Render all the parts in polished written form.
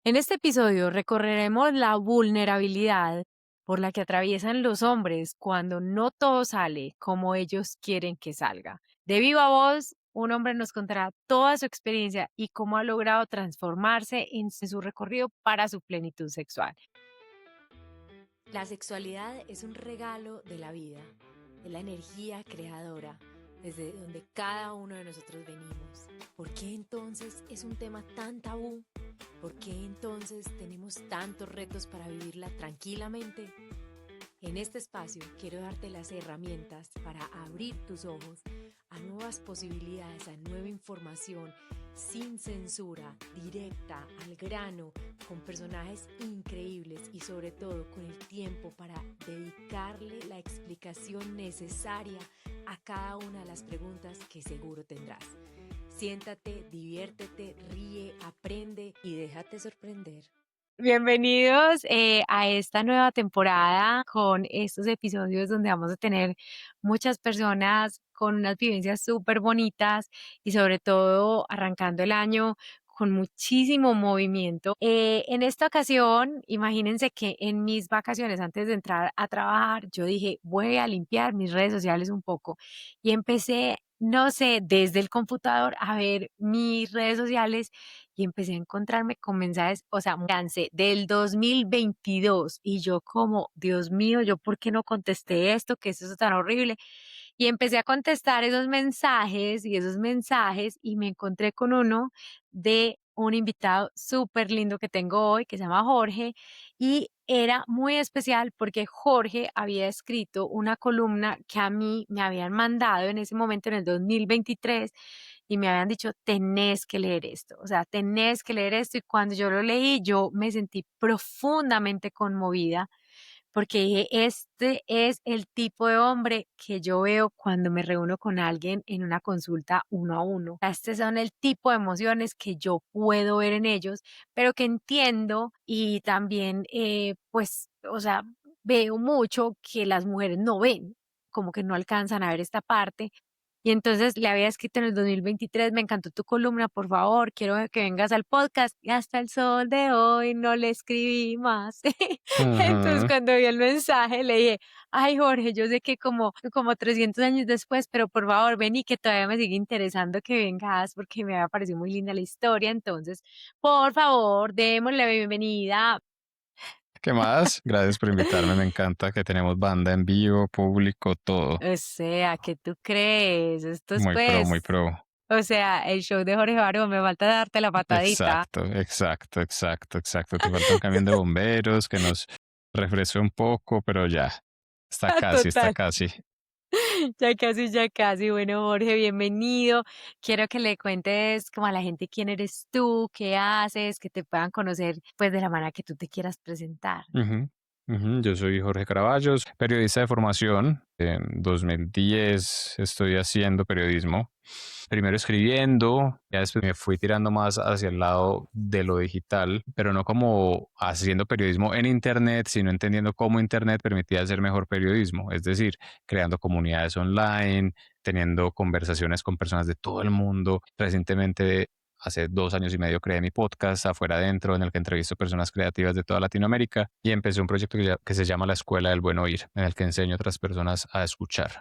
En este episodio recorreremos la vulnerabilidad por la que atraviesan los hombres cuando no todo sale como ellos quieren que salga. De viva voz, un hombre nos contará toda su experiencia y cómo ha logrado transformarse en su recorrido para su plenitud sexual. La sexualidad es un regalo de la vida, es la energía creadora, desde donde cada uno de nosotros venimos. ¿Por qué entonces es un tema tan tabú? ¿Por qué entonces tenemos tantos retos para vivirla tranquilamente? En este espacio quiero darte las herramientas para abrir tus ojos a nuevas posibilidades, a nueva información, sin censura, directa, al grano, con personajes increíbles y sobre todo con el tiempo para dedicarle la explicación necesaria a cada una de las preguntas que seguro tendrás. Siéntate, diviértete, ríe, aprende y déjate sorprender. Bienvenidos a esta nueva temporada con estos episodios donde vamos a tener muchas personas con unas vivencias súper bonitas y sobre todo arrancando el año con muchísimo movimiento. En esta ocasión, imagínense que en mis vacaciones antes de entrar a trabajar, yo dije voy a limpiar mis redes sociales un poco y empecé, no sé, desde el computador a ver mis redes sociales y empecé a encontrarme con mensajes, o sea, lancé del 2022 y yo como, Dios mío, ¿yo por qué no contesté esto? ¿Qué es eso tan horrible? Y empecé a contestar esos mensajes y me encontré con uno de un invitado súper lindo que tengo hoy, que se llama Jorge, y era muy especial porque Jorge había escrito una columna que a mí me habían mandado en ese momento, en el 2023, y me habían dicho, tenés que leer esto, o sea, tenés que leer esto. Y cuando yo lo leí, yo me sentí profundamente conmovida porque dije, este es el tipo de hombre que yo veo cuando me reúno con alguien en una consulta uno a uno. Este son el tipo de emociones que yo puedo ver en ellos, pero que entiendo y también, pues, o sea, veo mucho que las mujeres no ven, como que no alcanzan a ver esta parte. Y entonces le había escrito en el 2023, me encantó tu columna, por favor, quiero que vengas al podcast. Y hasta el sol de hoy no le escribí más. Entonces Ujú. cuando vi el mensaje le dije, ay Jorge, yo sé que como 300 años después, pero por favor ven y que todavía me sigue interesando que vengas porque me ha parecido muy linda la historia. Entonces, por favor, démosle la bienvenida. ¿Qué más? Gracias por invitarme. Me encanta que tenemos banda en vivo, público, todo. O sea, ¿qué tú crees? Esto es Muy pro, muy pues, pro. o sea, el show de Jorge Barón, me falta darte la patadita. Exacto, exacto, exacto, exacto. Te falta un camión de bomberos que nos refresque un poco, pero ya. Está casi, está Total. casi. Ya casi, ya casi. Bueno, Jorge, bienvenido. Quiero que le cuentes como a la gente quién eres tú, qué haces, que te puedan conocer pues de la manera que tú te quieras presentar. Ujú, ujú. Yo soy Jorge Caraballos, periodista de formación. En 2010 estoy haciendo periodismo. Primero escribiendo, ya después me fui tirando más hacia el lado de lo digital, pero no como haciendo periodismo en Internet, sino entendiendo cómo Internet permitía hacer mejor periodismo, es decir, creando comunidades online, teniendo conversaciones con personas de todo el mundo. Recientemente, hace 2 años y medio, creé mi podcast Afuera Adentro, en el que entrevisto personas creativas de toda Latinoamérica y empecé un proyecto que se llama La Escuela del Buen Oír, en el que enseño a otras personas a escuchar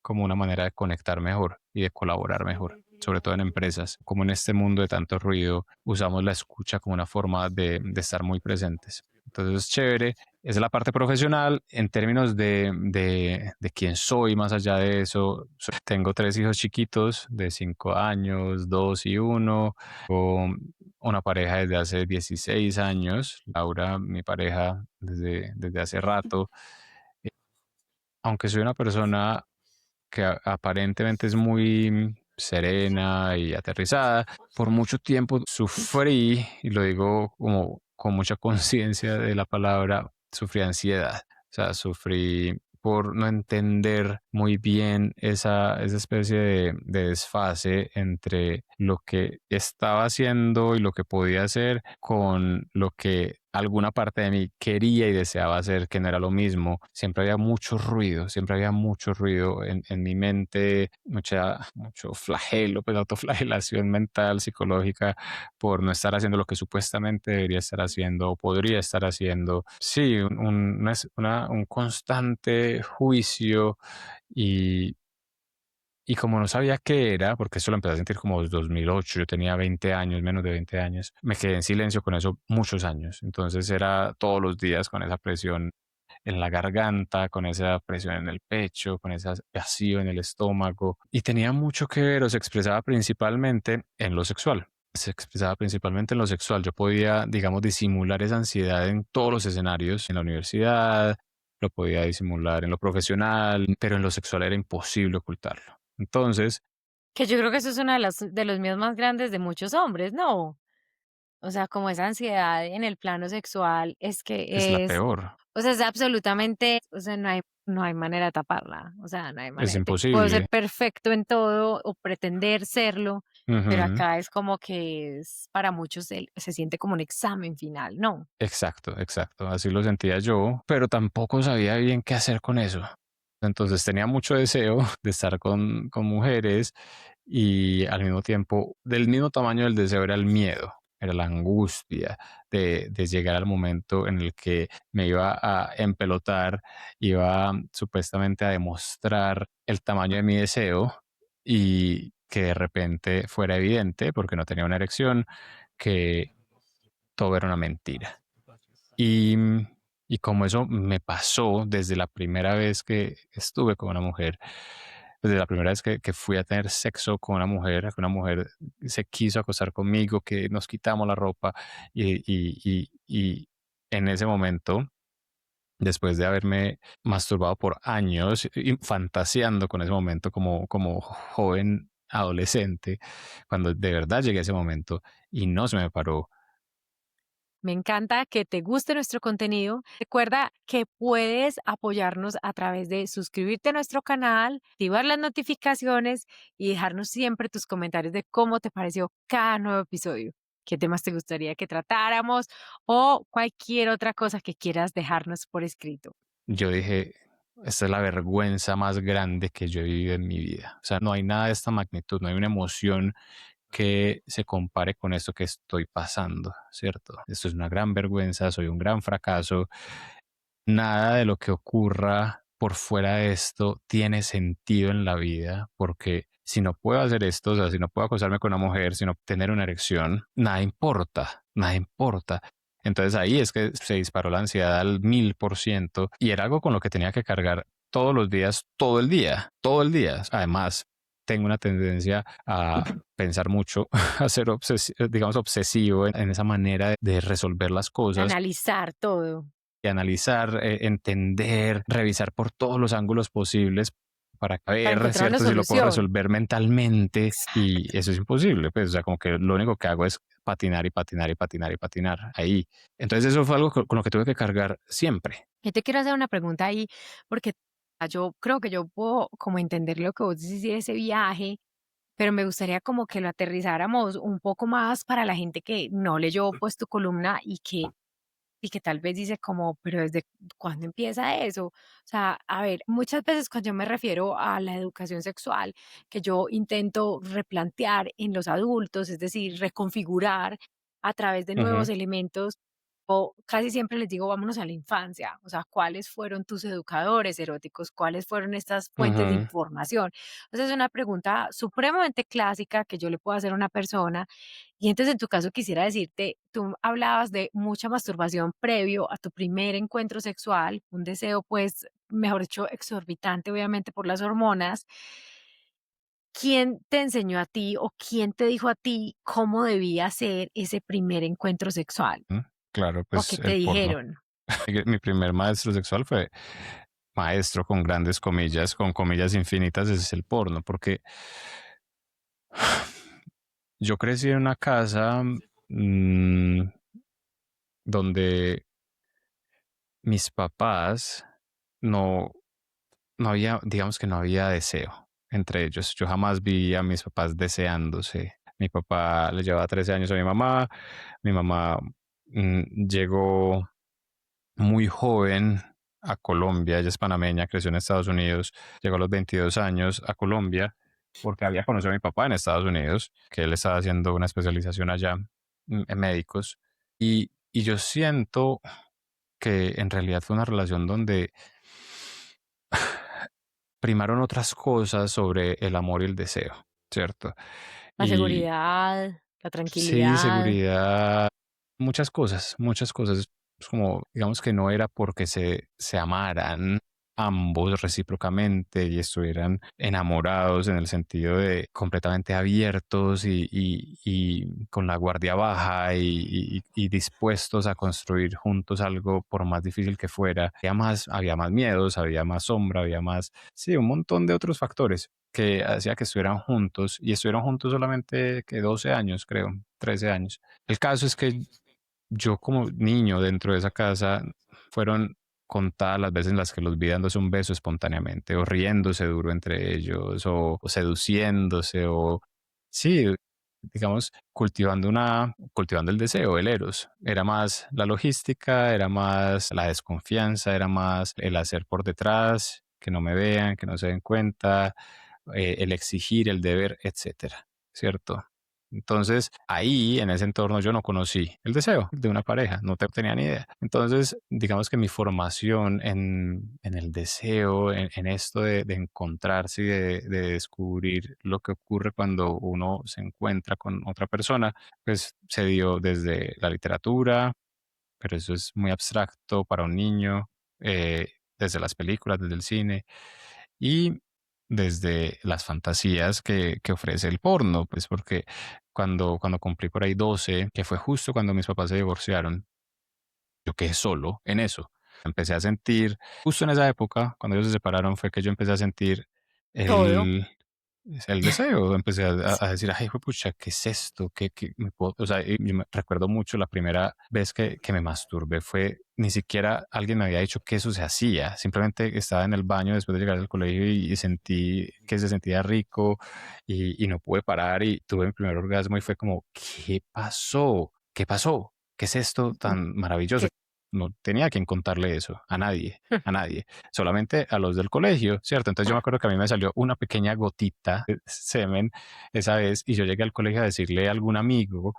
como una manera de conectar mejor y de colaborar mejor, sobre todo en empresas. Como en este mundo de tanto ruido, usamos la escucha como una forma de estar muy presentes. Entonces es chévere, es la parte profesional. En términos de quién soy, más allá de eso, tengo 3 hijos chiquitos de 5 años, 2 y 1, con una pareja desde hace 16 años, Laura, mi pareja desde hace rato. Eh, Aunque soy una persona que aparentemente es muy serena y aterrizada, por mucho tiempo sufrí, y lo digo como con mucha conciencia de la palabra, sufrí ansiedad. O sea, sufrí por no entender muy bien esa especie de desfase entre lo que estaba haciendo y lo que podía hacer con lo que alguna parte de mí quería y deseaba hacer, que no era lo mismo. Siempre había mucho ruido en mi mente, mucho flagelo, pues autoflagelación mental, psicológica, por no estar haciendo lo que supuestamente debería estar haciendo o podría estar haciendo. Sí, un constante juicio y y como no sabía qué era, porque eso lo empecé a sentir como 2008, yo tenía 20 años, menos de 20 años, me quedé en silencio con eso muchos años. Entonces era todos los días con esa presión en la garganta, con esa presión en el pecho, con ese vacío en el estómago. Y tenía mucho que ver, o se expresaba principalmente en lo sexual. Se expresaba principalmente en lo sexual. Yo podía, digamos, disimular esa ansiedad en todos los escenarios, en la universidad, lo podía disimular en lo profesional, pero en lo sexual era imposible ocultarlo. Entonces, Que yo creo que eso es uno de los miedos más grandes de muchos hombres, ¿no? O sea, como esa ansiedad en el plano sexual es es la que es, peor, o sea, es absolutamente, o sea, no hay manera de taparla, o sea, no hay es manera. Puedo ser imposible. perfecto en todo o pretender serlo, pero Ujú. acá es como que es para muchos se siente como un examen final, ¿no? Exacto, exacto, así lo sentía yo, pero tampoco sabía bien qué hacer con eso. Entonces tenía mucho deseo de estar con mujeres y al mismo tiempo, del mismo tamaño del deseo era el miedo, era la angustia de llegar al momento en el que me iba a empelotar, iba supuestamente a demostrar el tamaño de mi deseo y que de repente fuera evidente, porque no tenía una erección, que todo era una mentira. Y, y como eso me pasó desde la primera vez que estuve con una mujer, desde la primera vez que fui a tener sexo con que una mujer se quiso acostar conmigo, que nos quitamos la ropa y en ese momento, después de haberme masturbado por años y fantaseando con ese momento como joven adolescente, cuando de verdad llegué a ese momento y no se me paró. Me encanta que te guste nuestro contenido. Recuerda que puedes apoyarnos a través de suscribirte a nuestro canal, activar las notificaciones y dejarnos siempre tus comentarios de cómo te pareció cada nuevo episodio, qué temas te gustaría que tratáramos o cualquier otra cosa que quieras dejarnos por escrito. Yo dije, esta es la vergüenza más grande que yo he vivido en mi vida. O sea, no hay nada de esta magnitud, no hay una emoción que se compare con esto que estoy pasando, ¿cierto? Esto es una gran vergüenza, soy un gran fracaso. Nada de lo que ocurra por fuera de esto tiene sentido en la vida, porque si no puedo hacer esto, o sea, si no puedo acostarme con una mujer, si no tener una erección, nada importa, nada importa. Entonces ahí es que se disparó la ansiedad al 1000% y era algo con lo que tenía que cargar todos los días, todo el día, todo el día. Además, tengo una tendencia a pensar mucho, a ser digamos obsesivo en esa manera de resolver las cosas Analizar todo y analizar, entender, revisar por todos los ángulos posibles para para ver, encontrar una ¿cierto? Si lo puedo solución. resolver mentalmente Exacto. y eso es imposible, pues, o sea, como que lo único que hago es patinar y patinar y patinar y patinar ahí. Entonces eso fue algo con lo que tuve que cargar siempre. Yo te quiero hacer una pregunta ahí, porque yo creo que yo puedo como entender lo que vos decís de ese viaje, pero me gustaría como que lo aterrizáramos un poco más para la gente que no leyó pues tu columna y que tal vez dice como, pero ¿desde cuándo empieza eso? O sea, a ver, muchas veces cuando yo me refiero a la educación sexual, que yo intento replantear en los adultos, es decir, reconfigurar a través de nuevos Ujú, elementos, o casi siempre les digo, vámonos a la infancia, o sea, ¿cuáles fueron tus educadores eróticos? ¿Cuáles fueron estas fuentes de ujú. información? Entonces es una pregunta supremamente clásica que yo le puedo hacer a una persona y entonces, en tu caso, quisiera decirte, tú hablabas de mucha masturbación previo a tu primer encuentro sexual, un deseo, pues, mejor dicho, exorbitante, obviamente, por las hormonas. ¿Quién te enseñó a ti o quién te dijo a ti cómo debía ser ese primer encuentro sexual? Claro, ¿O qué pues te el porno. dijeron? Mi primer maestro sexual fue maestro con grandes comillas, con comillas infinitas, ese es el porno, porque yo crecí en una casa donde mis papás no, no había, digamos que no había deseo entre ellos. Yo jamás vi a mis papás deseándose. Mi papá le llevaba 13 años a mi mamá llegó muy joven a Colombia. Ella es panameña, creció en Estados Unidos, llegó a los 22 años a Colombia porque había conocido a mi papá en Estados Unidos, que él estaba haciendo una especialización allá en médicos. Y yo siento que en realidad fue una relación donde primaron otras cosas sobre el amor y el deseo, ¿cierto? La Y seguridad, la sí, tranquilidad. seguridad, muchas cosas, muchas cosas. Es como, digamos que no era porque se amaran ambos recíprocamente y estuvieran enamorados en el sentido de completamente abiertos y con la guardia baja y dispuestos a construir juntos algo por más difícil que fuera. Había más miedos, había más sombra, había más, sí, un montón de otros factores que hacía que estuvieran juntos y estuvieron juntos solamente que 12 años, creo, 13 años. El caso es que yo como niño dentro de esa casa fueron contadas las veces en las que los vi dándose un beso espontáneamente o riéndose duro entre ellos o seduciéndose o sí, digamos, cultivando el deseo, el eros. Era más la logística, era más la desconfianza, era más el hacer por detrás, que no me vean, que no se den cuenta, el exigir, el deber, etcétera, ¿cierto? Entonces, ahí, en ese entorno, yo no conocí el deseo de una pareja, no tenía ni idea. Entonces, digamos que mi formación en el deseo, en esto de encontrarse y de descubrir lo que ocurre cuando uno se encuentra con otra persona, pues se dio desde la literatura, pero eso es muy abstracto para un niño, desde las películas, desde el cine y desde las fantasías que ofrece el porno, pues porque cuando cumplí por ahí 12, que fue justo cuando mis papás se divorciaron, yo quedé solo en eso. Empecé a sentir, justo en esa época, cuando ellos se separaron, fue que yo empecé a sentir Todo. el, el deseo. Empecé a decir, ay, pucha, ¿qué es esto? ¿Qué me puedo? O sea, y yo me recuerdo mucho la primera vez que me masturbé fue, ni siquiera alguien me había dicho que eso se hacía. Simplemente estaba en el baño después de llegar del colegio y sentí que se sentía rico y no pude parar y tuve mi primer orgasmo y fue como, ¿qué pasó? ¿Qué pasó? ¿Qué es esto tan maravilloso? Que No tenía quien contarle eso a nadie, solamente a los del colegio, ¿cierto? Entonces yo me acuerdo que a mí me salió una pequeña gotita de semen esa vez y yo llegué al colegio a decirle a algún amigo,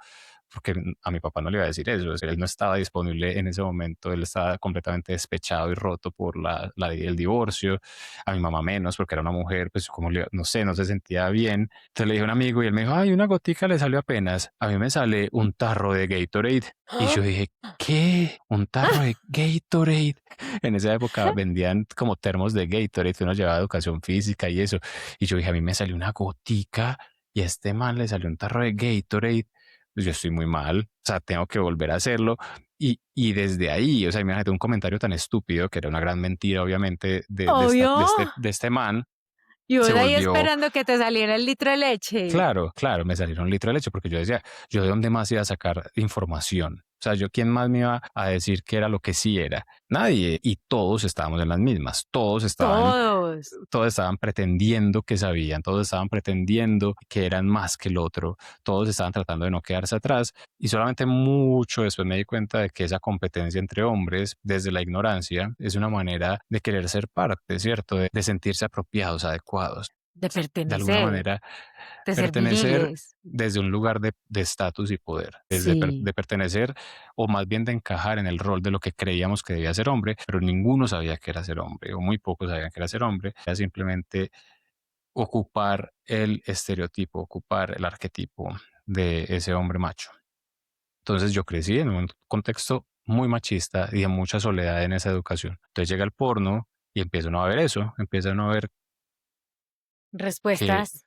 porque a mi papá no le iba a decir eso, es que él no estaba disponible en ese momento, él estaba completamente despechado y roto por el divorcio, a mi mamá menos, porque era una mujer, pues como no sé, no se sentía bien. Entonces le dije a un amigo y él me dijo, ay, una gotica le salió apenas, a mí me sale un tarro de Gatorade. Y yo dije, ¿qué? ¿Un tarro de Gatorade? En esa época vendían como termos de Gatorade que uno llevaba educación física y eso. Y yo dije, a mí me salió una gotica y a este man le salió un tarro de Gatorade. Pues yo estoy muy mal, o sea, tengo que volver a hacerlo. Y desde ahí, o sea, imagínate un comentario tan estúpido, que era una gran mentira, obviamente, obvio. de este man, Y vos se ahí volvió. esperando que te saliera el litro de leche. Claro, claro, me salieron un litro de leche porque yo decía, ¿yo de dónde más iba a sacar información? O sea, ¿yo quién más me iba a decir qué era lo que sí era? Nadie. Y todos estábamos en las mismas. Todos. Todos estaban pretendiendo que sabían, todos estaban pretendiendo que eran más que el otro, todos estaban tratando de no quedarse atrás. Y solamente mucho después me di cuenta de que esa competencia entre hombres, desde la ignorancia, es una manera de querer ser parte, ¿cierto? De sentirse apropiados, adecuados, De de alguna pertenecer, manera de ser pertenecer viriles. desde un lugar de estatus y poder, Sí. de pertenecer o más bien de encajar en el rol de lo que creíamos que debía ser hombre, pero ninguno sabía que era ser hombre o muy pocos sabían que era ser hombre, era simplemente ocupar el estereotipo, ocupar el arquetipo de ese hombre macho. Entonces yo crecí en un contexto muy machista y de mucha soledad en esa educación. Entonces llega el porno y empieza uno a ver eso, empieza uno a ver que Respuestas.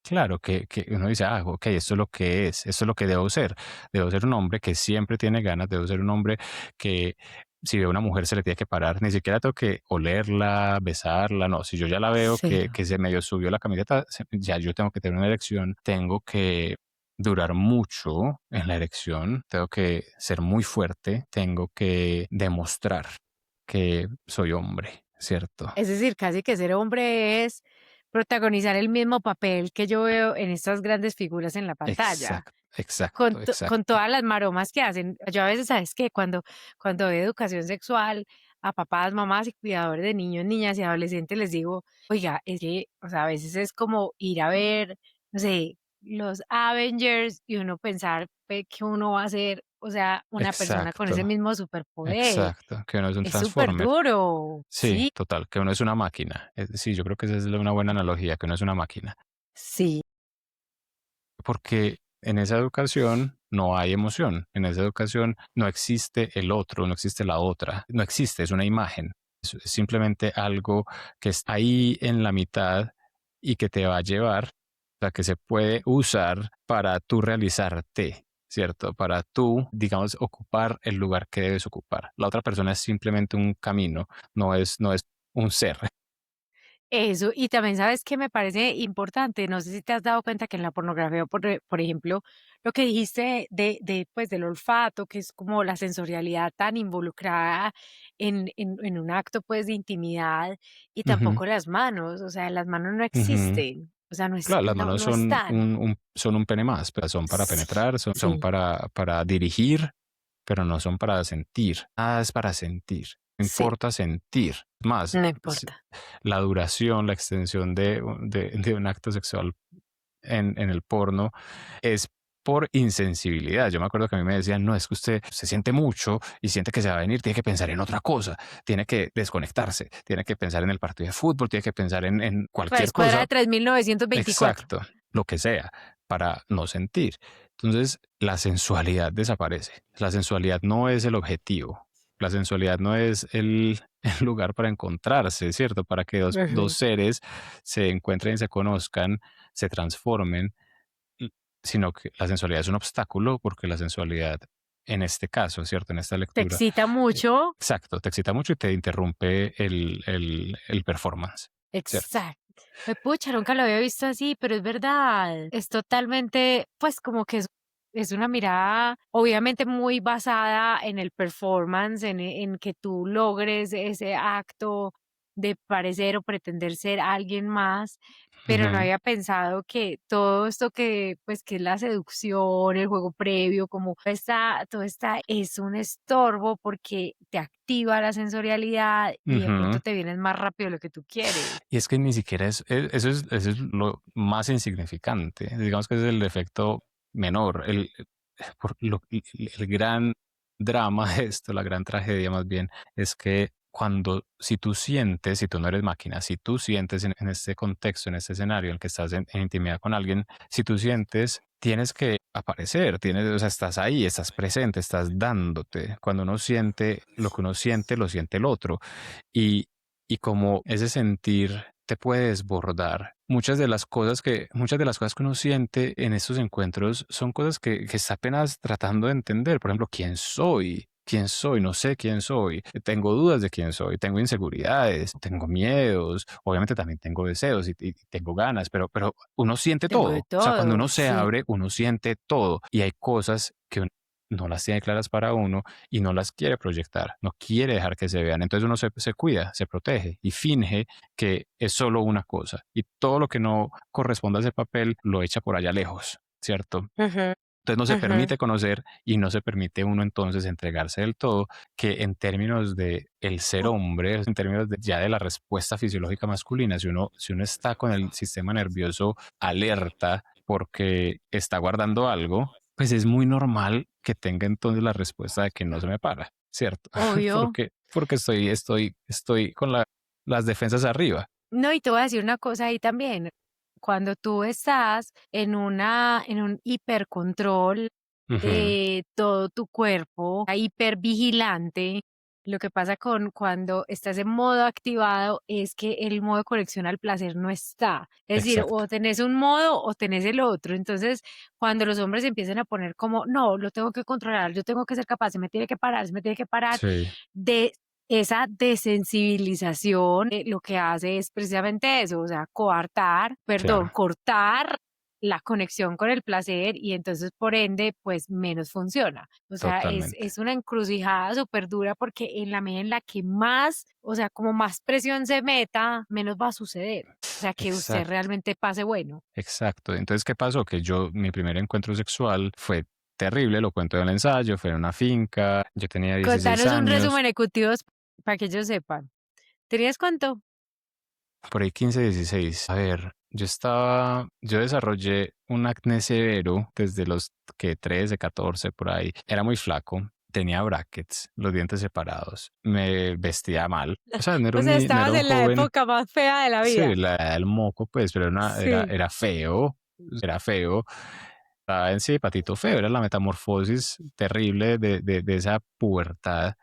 claro, que uno dice, ah, ok, esto es lo que es, esto es lo que debo ser. Debo ser un hombre que siempre tiene ganas, debo ser un hombre que si ve a una mujer se le tiene que parar, ni siquiera tengo que olerla, besarla, no, si yo ya la veo Cero. que se medio subió la camiseta, ya yo tengo que tener una erección, tengo que durar mucho en la erección, tengo que ser muy fuerte, tengo que demostrar que soy hombre, ¿cierto? Es decir, casi que ser hombre es protagonizar el mismo papel que yo veo en estas grandes figuras en la pantalla. Exacto, exacto, Con exacto. todas las maromas que hacen. Yo a veces, ¿sabes qué? Cuando veo educación sexual a papás, mamás y cuidadores de niños, niñas y adolescentes, les digo, oiga, es que, o sea, a veces es como ir a ver, no sé, los Avengers y uno pensar que uno va a ser, o sea, una persona con ese Exacto, mismo superpoder. exacto, que uno es un Es súper transformer. duro. Sí, Sí, total, que uno es una máquina. Sí, yo creo que esa es una buena analogía, que uno es una máquina. sí, Porque en esa educación no hay emoción, en esa educación no existe el otro, no existe la otra, no existe, es una imagen, es simplemente algo que está ahí en la mitad y que te va a llevar, o sea, que se puede usar para tú realizarte, ¿cierto? Para tú, digamos, ocupar el lugar que debes ocupar. La otra persona es simplemente un camino, no es un ser. eso. Y también, ¿sabes qué me parece importante? No sé si te has dado cuenta que en la pornografía, por ejemplo, lo que dijiste pues, del olfato, que es como la sensorialidad tan involucrada en un acto, pues, de intimidad, y Ujú, tampoco las manos, o sea, las manos no ujú. existen, o sea, Claro, las no manos no son están. son un pene más, pero son para Sí, penetrar, son sí, para dirigir, pero no son para sentir. Nada es para sentir. No sí, importa sentir. Más, no s- importa. la duración, la extensión de un acto sexual en el porno es por insensibilidad. Yo me acuerdo que a mí me decían, no, es que usted se siente mucho y siente que se va a venir, tiene que pensar en otra cosa, tiene que desconectarse, tiene que pensar en el partido de fútbol, tiene que pensar en cualquier Raíz cuadrada cosa. de 3924. Exacto, lo que sea, para no sentir. Entonces, la sensualidad desaparece. La sensualidad no es el objetivo. La sensualidad no es el lugar para encontrarse, ¿cierto? Para que dos Ujú. seres se encuentren y se conozcan, se transformen, y- sino que la sensualidad es un obstáculo porque la sensualidad, en este caso, ¿cierto? En esta Te lectura, excita mucho. exacto, te excita mucho y te interrumpe el performance, ¿cierto? Exacto. Pucha, nunca lo había visto así, pero es verdad. Es totalmente, pues como que es una mirada obviamente muy basada en el performance, en que tú logres ese acto de parecer o pretender ser alguien más, pero no Ujú, había pensado que todo esto que, pues, que es la seducción, el juego previo, como todo está, es un estorbo porque te activa la sensorialidad y de pronto ujú. te vienes más rápido de lo que tú quieres. Y es que ni siquiera eso es lo más insignificante. Digamos que ese es el efecto menor. Por el gran drama de esto, la gran tragedia más bien, es que si tú sientes, si tú no eres máquina, si tú sientes en este contexto, en este escenario en el que estás en intimidad con alguien, si tú sientes, tienes que aparecer, o sea, estás ahí, estás presente, estás dándote. Cuando uno siente lo que uno siente, lo siente el otro. Y, y como ese sentir te puede desbordar. Muchas de las cosas que uno siente en estos encuentros son cosas que está apenas tratando de entender. Por ejemplo, ¿quién soy? ¿Quién soy? No sé quién soy. Tengo dudas de quién soy. Tengo inseguridades, tengo miedos. Obviamente también tengo deseos y tengo ganas, pero uno siente Tengo todo. de O sea, cuando todo, uno se sí. abre, uno siente todo. Y hay cosas que uno no las tiene claras para uno y no las quiere proyectar, no quiere dejar que se vean. Entonces uno se cuida, se protege y finge que es solo una cosa y todo lo que no corresponde a ese papel lo echa por allá lejos, ¿cierto? Ujú, Entonces no se ujú. permite conocer y no se permite uno entonces entregarse del todo, que en términos de el ser hombre, en términos ya de la respuesta fisiológica masculina, si uno está con el sistema nervioso alerta porque está guardando algo, pues es muy normal que tenga entonces la respuesta de que no se me para, ¿cierto? Obvio. Porque estoy con las defensas arriba. No, y te voy a decir una cosa ahí también. Cuando tú estás en un hipercontrol Ujú, de todo tu cuerpo, hipervigilante, lo que pasa con cuando estás en modo activado es que el modo de conexión al placer no está. Es decir, exacto. o tenés un modo o tenés el otro. Entonces, cuando los hombres empiezan a poner como, no, lo tengo que controlar, yo tengo que ser capaz, se me tiene que parar, se me tiene que parar, Sí, de esa desensibilización, lo que hace es precisamente eso, o sea, claro. cortar la conexión con el placer y entonces por ende, pues menos funciona. O sea, Totalmente. es una encrucijada súper dura porque en la medida en la que más, o sea, como más presión se meta, menos va a suceder. O sea, que usted Exacto, realmente pase bueno. exacto. Entonces, ¿qué pasó? Que mi primer encuentro sexual fue terrible, lo cuento en el ensayo, fue en una finca, yo tenía 16 Contanos un años, resumen ejecutivo para que ellos sepan. ¿Tenías cuánto? por ahí 15, 16. A ver, yo desarrollé un acné severo desde los que 13, 14 por ahí. Era muy flaco, tenía brackets, los dientes separados, me vestía mal. O sea, O sea, no estabas era un en la joven. época más fea de la Sí, vida. la edad del moco, pues, pero Sí. era feo, era feo. Estaba en sí, patito feo, era la metamorfosis terrible de esa pubertad.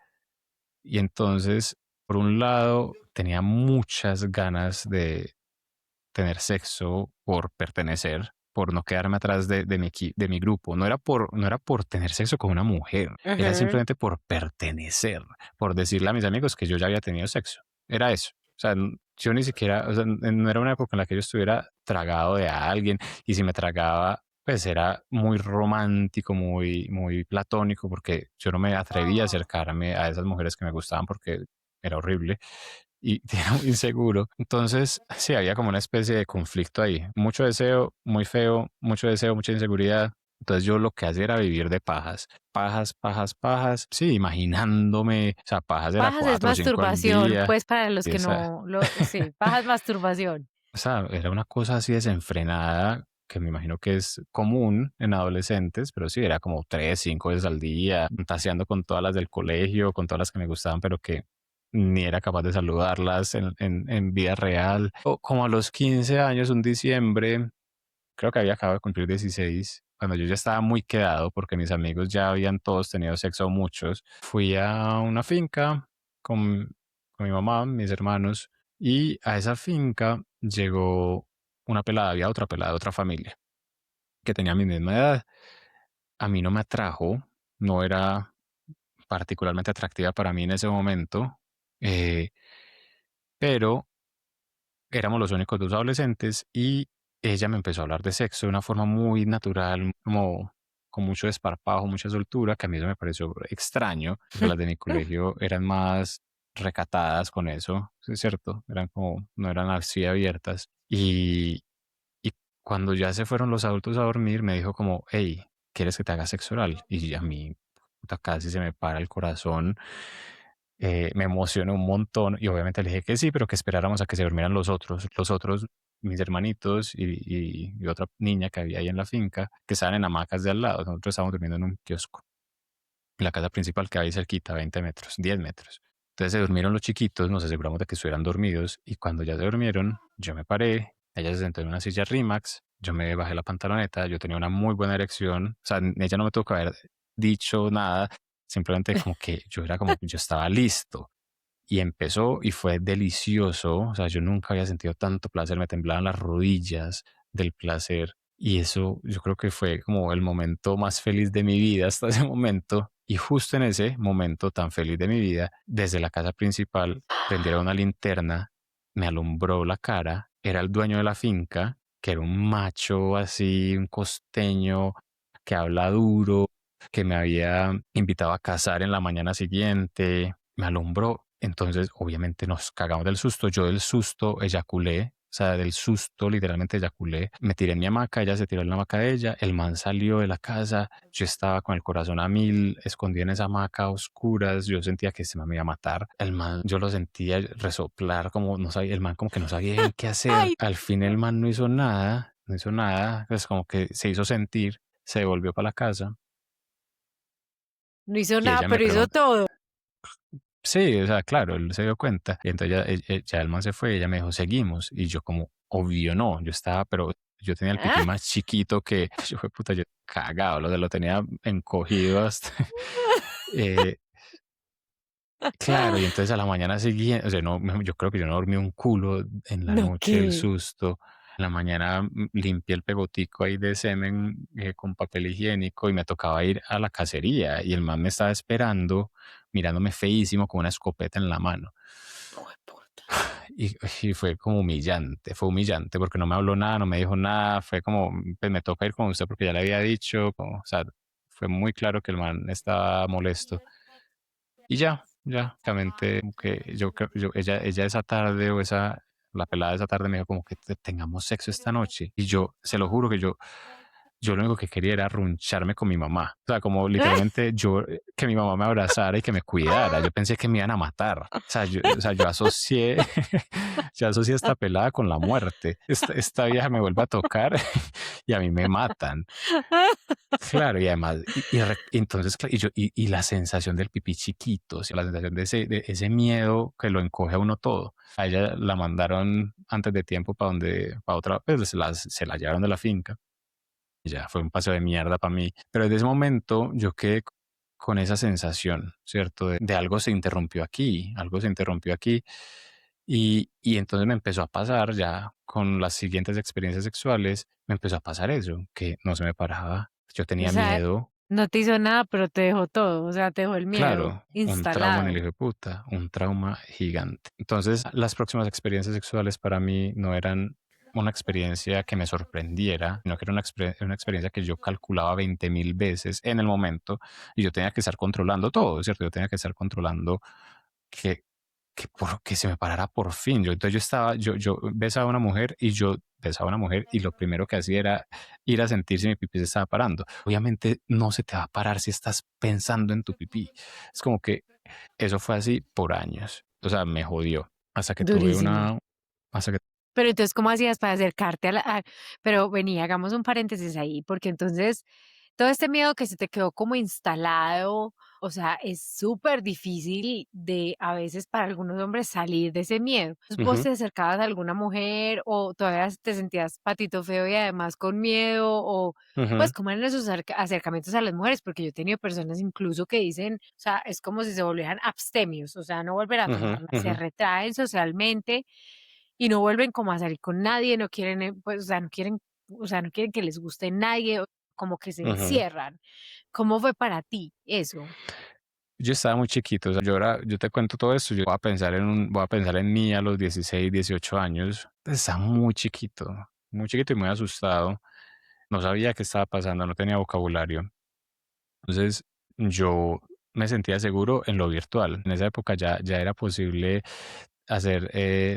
Y entonces, por un lado, tenía muchas ganas de tener sexo por pertenecer, por no quedarme atrás de mi grupo. No era por tener sexo con una mujer, era Ajá. simplemente por pertenecer, por decirle a mis amigos que yo ya había tenido sexo. Era eso. O sea, yo ni siquiera, o sea, no era una época en la que yo estuviera tragado de alguien y si me tragaba, pues era muy romántico, muy platónico, porque yo no me atrevía a acercarme a esas mujeres que me gustaban porque era horrible y era muy inseguro. Entonces, sí, había como una especie de conflicto ahí. Mucho deseo, muy feo, mucho deseo, mucha inseguridad. Entonces yo lo que hacía era vivir de pajas. Pajas, pajas, pajas. Sí, imaginándome, o sea, pajas era Pajas es 4 o 5 al masturbación, día. pues para los Y que esa, no lo, sí, paja es masturbación. o sea, era una cosa así desenfrenada que me imagino que es común en adolescentes, pero sí, era como 3, 5 veces al día, fantaseando con todas las del colegio, con todas las que me gustaban, pero que ni era capaz de saludarlas en vida real. O como a los 15 años, un diciembre, creo que había acabado de cumplir 16, cuando yo ya estaba muy quedado porque mis amigos ya habían todos tenido sexo, muchos, fui a una finca con, con mi mamá, mis hermanos, y a esa finca llegó una pelada, había otra pelada, otra familia, que tenía mi misma edad. A mí no me atrajo, no era particularmente atractiva para mí en ese momento, eh, pero éramos los únicos dos adolescentes y ella me empezó a hablar de sexo de una forma muy natural, como con mucho desparpajo, mucha soltura, que a mí eso me pareció extraño, porque las de mi colegio eran más recatadas con eso, ¿sí es cierto? Eran como, no eran así abiertas. Y cuando ya se fueron los adultos a dormir, me dijo como, hey, ¿quieres que te haga sexo oral? Y a mí puta, casi se me para el corazón, me emocioné un montón y obviamente le dije que sí, pero que esperáramos a que se durmieran los otros, mis hermanitos y otra niña que había ahí en la finca, que estaban en hamacas de al lado. Nosotros estábamos durmiendo en un kiosco. La casa principal que hay cerquita, 20 metros, 10 metros. Entonces se durmieron los chiquitos, nos aseguramos de que estuvieran dormidos y cuando ya se durmieron, yo me paré, ella se sentó en una silla Rimax, yo me bajé la pantaloneta, yo tenía una muy buena erección, o sea, ella no me tuvo que haber dicho nada, simplemente como que yo era como, yo estaba listo y empezó y fue delicioso, o sea, yo nunca había sentido tanto placer, me temblaban las rodillas del placer y eso yo creo que fue como el momento más feliz de mi vida hasta ese momento y justo en ese momento tan feliz de mi vida, desde la casa principal prendieron una linterna, me alumbró la cara, era el dueño de la finca, que era un macho así, un costeño que habla duro, que me había invitado a cazar en la mañana siguiente, me alumbró. Entonces, obviamente nos cagamos del susto. Yo del susto eyaculé, o sea, del susto literalmente eyaculé. Me tiré en mi hamaca, ella se tiró en la hamaca de ella, el man salió de la casa, yo estaba con el corazón a mil, escondido en esa hamaca a oscuras, yo sentía que se me iba a matar. El man, yo lo sentía resoplar, como no sabía, el man como que no sabía bien qué hacer. Ay, Al fin el man no hizo nada, no hizo nada, pues como que se hizo sentir, se devolvió para la casa no hizo y nada, ella me pero hizo preguntó. todo. Sí, o sea, claro, él se dio cuenta. Y entonces ya el man se fue y ella me dijo, seguimos. Y yo como, obvio no, yo estaba, pero yo tenía el pipí Ah. más chiquito que, yo fue puta, yo cagado, lo tenía encogido hasta, eh, claro, y entonces a la mañana siguiente, o sea, no, yo creo que yo no dormí un culo en la No, noche del ¿qué? susto. En la mañana limpié el pegotico ahí de semen con papel higiénico y me tocaba ir a la cacería y el man me estaba esperando mirándome feísimo con una escopeta en la mano. Jueputa. y fue humillante porque no me habló nada, no me dijo nada, fue como, pues me toca ir con usted porque ya le había dicho, como, o sea, fue muy claro que el man estaba molesto. Y ya, básicamente, como que ella esa tarde la pelada esa tarde me dijo como que tengamos sexo esta noche. Y yo, se lo juro que yo lo único que quería era runcharme con mi mamá. O sea, como literalmente yo, que mi mamá me abrazara y que me cuidara. Yo pensé que me iban a matar. O sea, yo asocié, yo asocié esta pelada con la muerte. Esta vieja me vuelve a tocar y a mí me matan. Claro, y además, entonces, y la sensación del pipí chiquito, o sea, la sensación de ese miedo que lo encoge a uno todo. A ella la mandaron antes de tiempo para otra, pues se la llevaron de la finca. Y ya fue un paseo de mierda para mí. Pero desde ese momento yo quedé con esa sensación, ¿cierto? De algo se interrumpió aquí, algo se interrumpió aquí. Y entonces me empezó a pasar ya con las siguientes experiencias sexuales, me empezó a pasar eso, que no se me paraba. Yo O tenía sea, miedo, no te hizo nada, pero te dejó todo, o sea, te dejó el miedo claro, un trauma en el instalado. hijo de puta, un trauma gigante. Entonces, las próximas experiencias sexuales para mí no eran una experiencia que me sorprendiera, sino que era una experiencia que yo calculaba 20.000 veces en el momento y yo tenía que estar controlando todo, ¿cierto? Yo tenía que estar controlando que, que se me parara por fin. Entonces yo besaba a una mujer y yo besaba a una mujer y lo primero que hacía era ir a sentir si mi pipí se estaba parando. Obviamente no se te va a parar si estás pensando en tu pipí. Es como que eso fue así por años. O sea, me jodió. Hasta que tuve Durísimo. una, hasta que, Pero entonces, ¿cómo hacías para acercarte pero vení, hagamos un paréntesis ahí, porque entonces todo este miedo que se te quedó como instalado, o sea, es súper difícil de a veces para algunos hombres salir de ese miedo. Entonces, ¿vos Ujú, te acercabas a alguna mujer o todavía te sentías patito feo y además con miedo? O pues, ujú, ¿cómo eran esos acercamientos a las mujeres? Porque yo he tenido personas incluso que dicen, o sea, es como si se volvieran abstemios, o sea, no volver a ujú, tomarla, se ujú, retraen socialmente y no vuelven como a salir con nadie, no quieren, pues, o sea, no quieren que les guste nadie, como que se ujú. encierran. ¿Cómo fue para ti eso? Yo estaba muy chiquito, o sea, yo te cuento todo esto, yo voy a pensar en mí a los 16, 18 años. Estaba muy chiquito y muy asustado. No sabía qué estaba pasando, no tenía vocabulario. Entonces, yo me sentía seguro en lo virtual. En esa época ya era posible hacer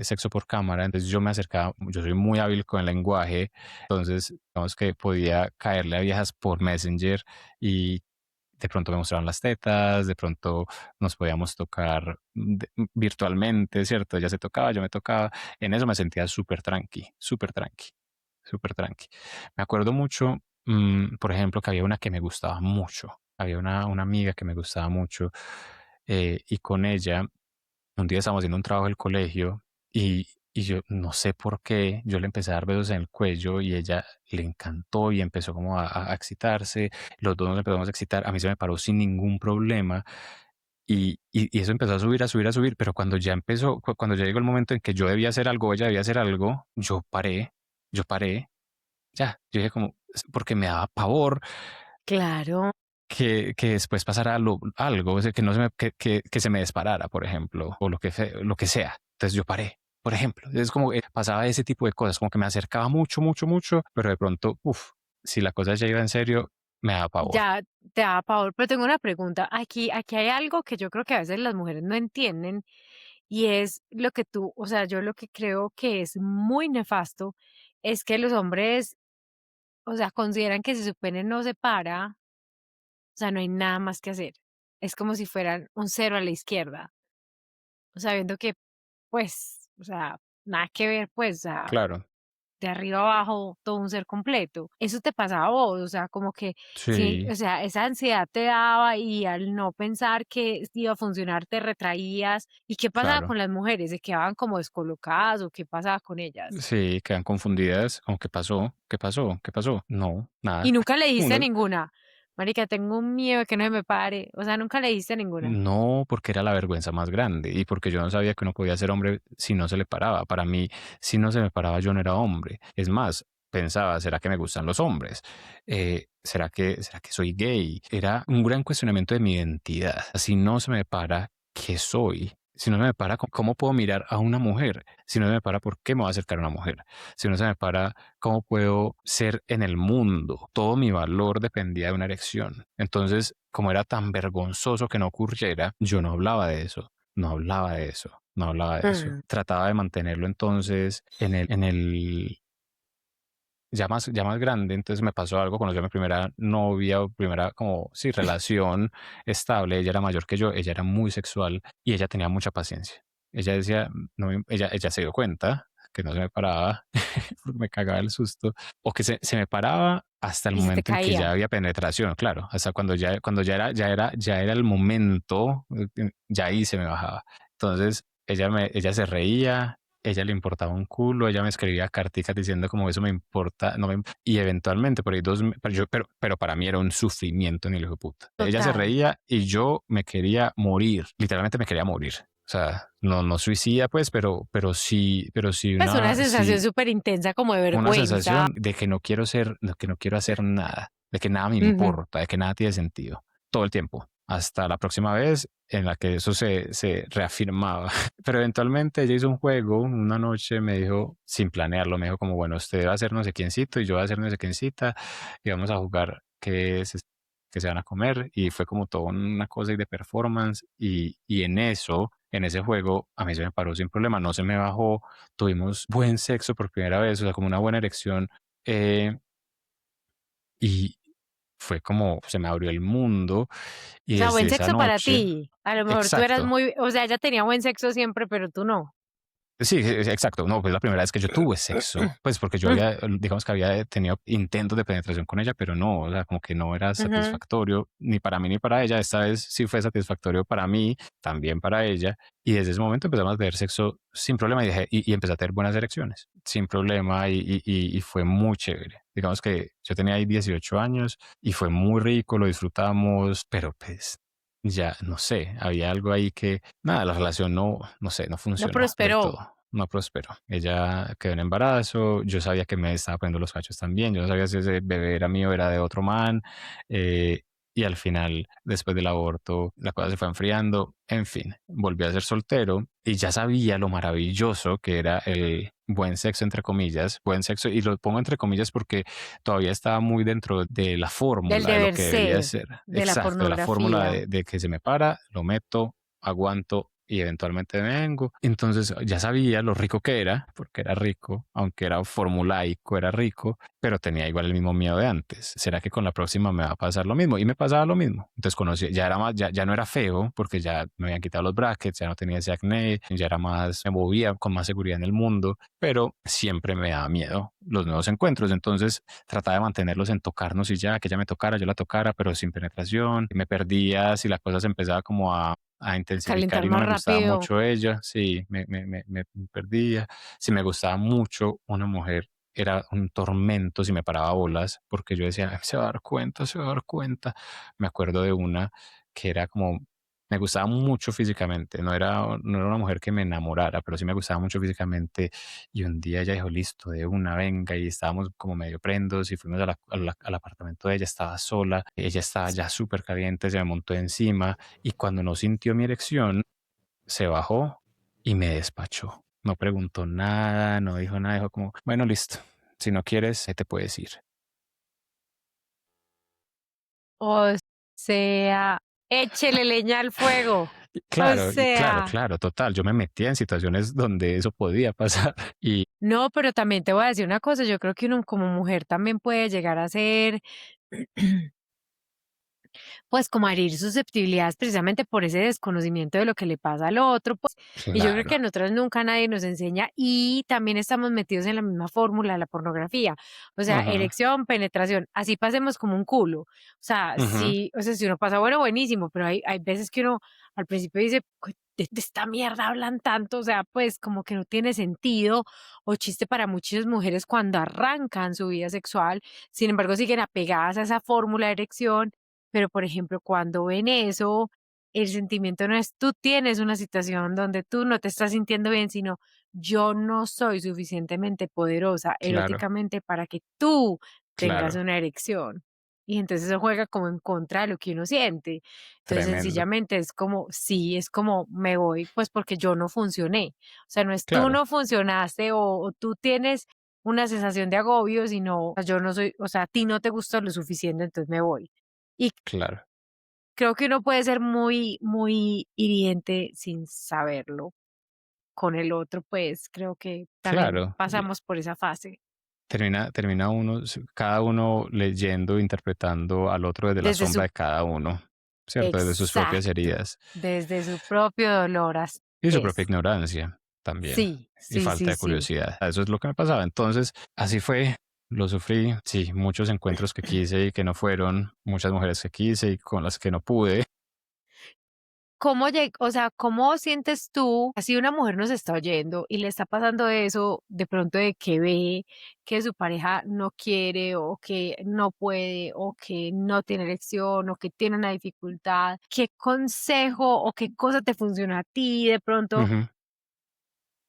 sexo por cámara, entonces yo me acercaba, yo soy muy hábil con el lenguaje, entonces digamos que podía caerle a viejas por Messenger y de pronto me mostraban las tetas, de pronto nos podíamos tocar virtualmente, ¿cierto? Ella se tocaba, yo me tocaba. En eso me sentía súper tranqui, súper tranqui, súper tranqui. Me acuerdo mucho, por ejemplo, que había una que me gustaba mucho. Había una amiga que me gustaba mucho y con ella un día estábamos haciendo un trabajo del colegio y yo no sé por qué, yo le empecé a dar besos en el cuello y ella le encantó y empezó como a excitarse, los dos nos empezamos a excitar, a mí se me paró sin ningún problema y eso empezó a subir, a subir, a subir, pero cuando ya empezó, cuando ya llegó el momento en que yo debía hacer algo, ella debía hacer algo, yo paré, ya, yo dije como, porque me daba pavor Claro, que después pasara algo, o sea, que no se me, que se me disparara, por ejemplo, o lo que sea. Entonces yo paré, por ejemplo. Es como que pasaba ese tipo de cosas, como que me acercaba mucho, mucho, mucho, pero de pronto, si la cosa ya iba en serio, me daba pavor. ya te da pavor, pero tengo una pregunta. Aquí hay algo que yo creo que a veces las mujeres no entienden y es lo que tú, o sea, yo lo que creo que es muy nefasto es que los hombres, o sea, consideran que si su pene no se para, o sea, no hay nada más que hacer. Es como si fueran un cero a la izquierda, sabiendo que, pues, o sea, nada que ver, pues, o sea, Claro, de arriba abajo, todo un ser completo. ¿Eso te pasaba a vos? O sea, como que sí, sí, o sea, esa ansiedad te daba y al no pensar que iba a funcionar te retraías. ¿Y qué pasaba claro. con las mujeres? ¿Se quedaban como descolocadas o qué pasaba con ellas? Sí, quedan confundidas, como, ¿qué pasó? ¿Qué pasó? ¿Qué pasó? No, Y nada. nunca le dijiste a Uno, ninguna. Marica, tengo un miedo de que no se me pare. O sea, nunca le dijiste a ninguna. no, porque era la vergüenza más grande y porque yo no sabía que uno podía ser hombre si no se le paraba. Para mí, si no se me paraba, yo no era hombre. Es más, pensaba, ¿será que me gustan los hombres? ¿Será que soy gay? Era un gran cuestionamiento de mi identidad. Si no se me para, ¿qué soy? Si no se me para, ¿cómo puedo mirar a una mujer? Si no se me para, ¿por qué me voy a acercar a una mujer? Si no se me para, ¿cómo puedo ser en el mundo? Todo mi valor dependía de una erección. Entonces, como era tan vergonzoso que no ocurriera, yo no hablaba de eso, no hablaba de eso, no hablaba de eso. Mm. Trataba de mantenerlo entonces en el ya más grande. Entonces me pasó algo, conocí a mi primera novia o primera como, sí, relación estable. Ella era mayor que yo, ella era muy sexual y ella tenía mucha paciencia. Ella decía, no, ella se dio cuenta que no se me paraba porque me cagaba el susto, o que se me paraba hasta el Y se te momento en que ya caía. había penetración, claro, hasta cuando ya era el momento, ya ahí se me bajaba. Entonces ella se reía, ella le importaba un culo, ella me escribía carticas diciendo como eso me importa, no me, y eventualmente por ahí pero para mí era un sufrimiento en el hijo de puta. Ella se Total. reía y yo me quería morir, literalmente me quería morir. O sea, no suicida pues, pero sí Pues una sensación sí súper intensa como de una vergüenza. sensación de que no quiero ser, de que no quiero hacer nada, de que nada me Ujú. importa, de que nada tiene sentido, todo el tiempo, hasta la próxima vez en la que eso se reafirmaba. Pero eventualmente ella hizo un juego, una noche me dijo, sin planearlo, me dijo como, bueno, usted va a hacer no sé quiéncito y yo voy a hacer no sé quiéncita y vamos a jugar que se van a comer, y fue como toda una cosa de performance, y en ese juego a mí se me paró sin problema, no se me bajó, tuvimos buen sexo por primera vez, o sea, como una buena erección, eh, y fue como se me abrió el mundo, O y sea, desde buen esa sexo para noche, ti. A lo mejor tú eras exacto. muy, o sea, ella tenía buen sexo siempre, pero tú no. Sí, exacto. No, pues la primera vez que yo tuve sexo, pues porque yo Mm. había, digamos que había tenido intentos de penetración con ella, pero no, o sea, como que no era Ujú. satisfactorio ni para mí ni para ella. Esta vez sí fue satisfactorio para mí, también para ella. Y desde ese momento empezamos a tener sexo sin problema, y empecé a tener buenas erecciones, sin problema, y fue muy chévere. Digamos que yo tenía ahí 18 años y fue muy rico, lo disfrutamos, pero pues ya, no sé, había algo ahí que, nada, la relación no sé, no No funcionó del prosperó. todo, no prosperó. Ella quedó en embarazo, yo sabía que me estaba poniendo los cachos también, yo no sabía si ese bebé era mío o era de otro man, eh, y al final, después del aborto, la cosa se fue enfriando, en fin, volví a ser soltero y ya sabía lo maravilloso que era el buen sexo, entre comillas, buen sexo, y lo pongo entre comillas porque todavía estaba muy dentro de la Del fórmula de lo deber que debería ser, ser. de la Exacto, de la fórmula pornografía. de que se me para, lo meto, aguanto y eventualmente me vengo. Entonces ya sabía lo rico que era, porque era rico, aunque era formulaico, era rico, pero tenía igual el mismo miedo de antes. ¿Será que con la próxima me va a pasar lo mismo? Y me pasaba lo mismo. Entonces conocí, ya era más, ya no era feo, porque ya me habían quitado los brackets, ya no tenía ese acné, ya era más, me movía con más seguridad en el mundo, pero siempre me daba miedo los nuevos encuentros. Entonces trataba de mantenerlos en tocarnos y ya, que ella me tocara, yo la tocara, pero sin penetración. Me perdía si la cosa se empezaba como a intensificar Calentar y no más me gustaba rápido. mucho ella, sí, me perdía. Si me gustaba mucho una mujer, era un tormento si me paraba bolas, porque yo decía, "Ay, se va a dar cuenta, se va a dar cuenta". Me acuerdo de una que era como, me gustaba mucho físicamente, no era una mujer que me enamorara, pero sí me gustaba mucho físicamente, y un día ella dijo, listo, de una, venga, y estábamos como medio prendos y fuimos al apartamento de ella, estaba sola, ella estaba ya súper caliente, se me montó encima, y cuando no sintió mi erección, se bajó y me despachó. No preguntó nada, no dijo nada, dijo como, bueno, listo, si no quieres, te puedes ir. O sea, échele leña al fuego. O Claro, sea, claro, total. Yo me metía en situaciones donde eso podía pasar y no, pero también te voy a decir una cosa, yo creo que uno como mujer también puede llegar a ser pues como herir susceptibilidades precisamente por ese desconocimiento de lo que le pasa al otro, pues, y yo creo que claro. a nosotros nunca nadie nos enseña y también estamos metidos en la misma fórmula de la pornografía, o sea, Ujú, erección, penetración, así pasemos como un culo, o sea, ujú, sí, o sea, si uno pasa, bueno, buenísimo, pero hay veces que uno al principio dice: De esta mierda hablan tanto", o sea, pues como que no tiene sentido o chiste para muchas mujeres cuando arrancan su vida sexual, sin embargo, siguen apegadas a esa fórmula de erección, pero, por ejemplo, cuando ven eso, el sentimiento no es tú tienes una situación donde tú no te estás sintiendo bien, sino yo no soy suficientemente poderosa claro, eróticamente para que tú tengas claro. una erección. y entonces eso juega como en contra de lo que uno siente. Entonces, Tremendo. sencillamente es como, sí, es como me voy, pues porque yo no funcioné. O sea, no es tú Claro, no funcionaste o tú tienes una sensación de agobio, sino yo no soy, o sea, a ti no te gusta lo suficiente, entonces me voy. Y claro, creo que uno puede ser muy, muy hiriente sin saberlo. Con el otro, pues creo que también claro. pasamos por esa fase. Termina uno, cada uno leyendo, interpretando al otro desde la Desde sombra su de cada uno, ¿cierto? Desde sus propias exacto, heridas desde su propio dolor, así y su propia es. ignorancia también Sí, y sí, falta sí, de sí. curiosidad. Eso es lo que me pasaba. Entonces, así fue, lo sufrí. Sí, muchos encuentros que quise y que no fueron, muchas mujeres que quise y con las que no pude. O sea, cómo sientes tú, así una mujer nos está oyendo y le está pasando eso de pronto de que ve que su pareja no quiere o que no puede o que no tiene elección o que tiene una dificultad? ¿Qué consejo o qué cosa te funciona a ti de pronto? Ujú,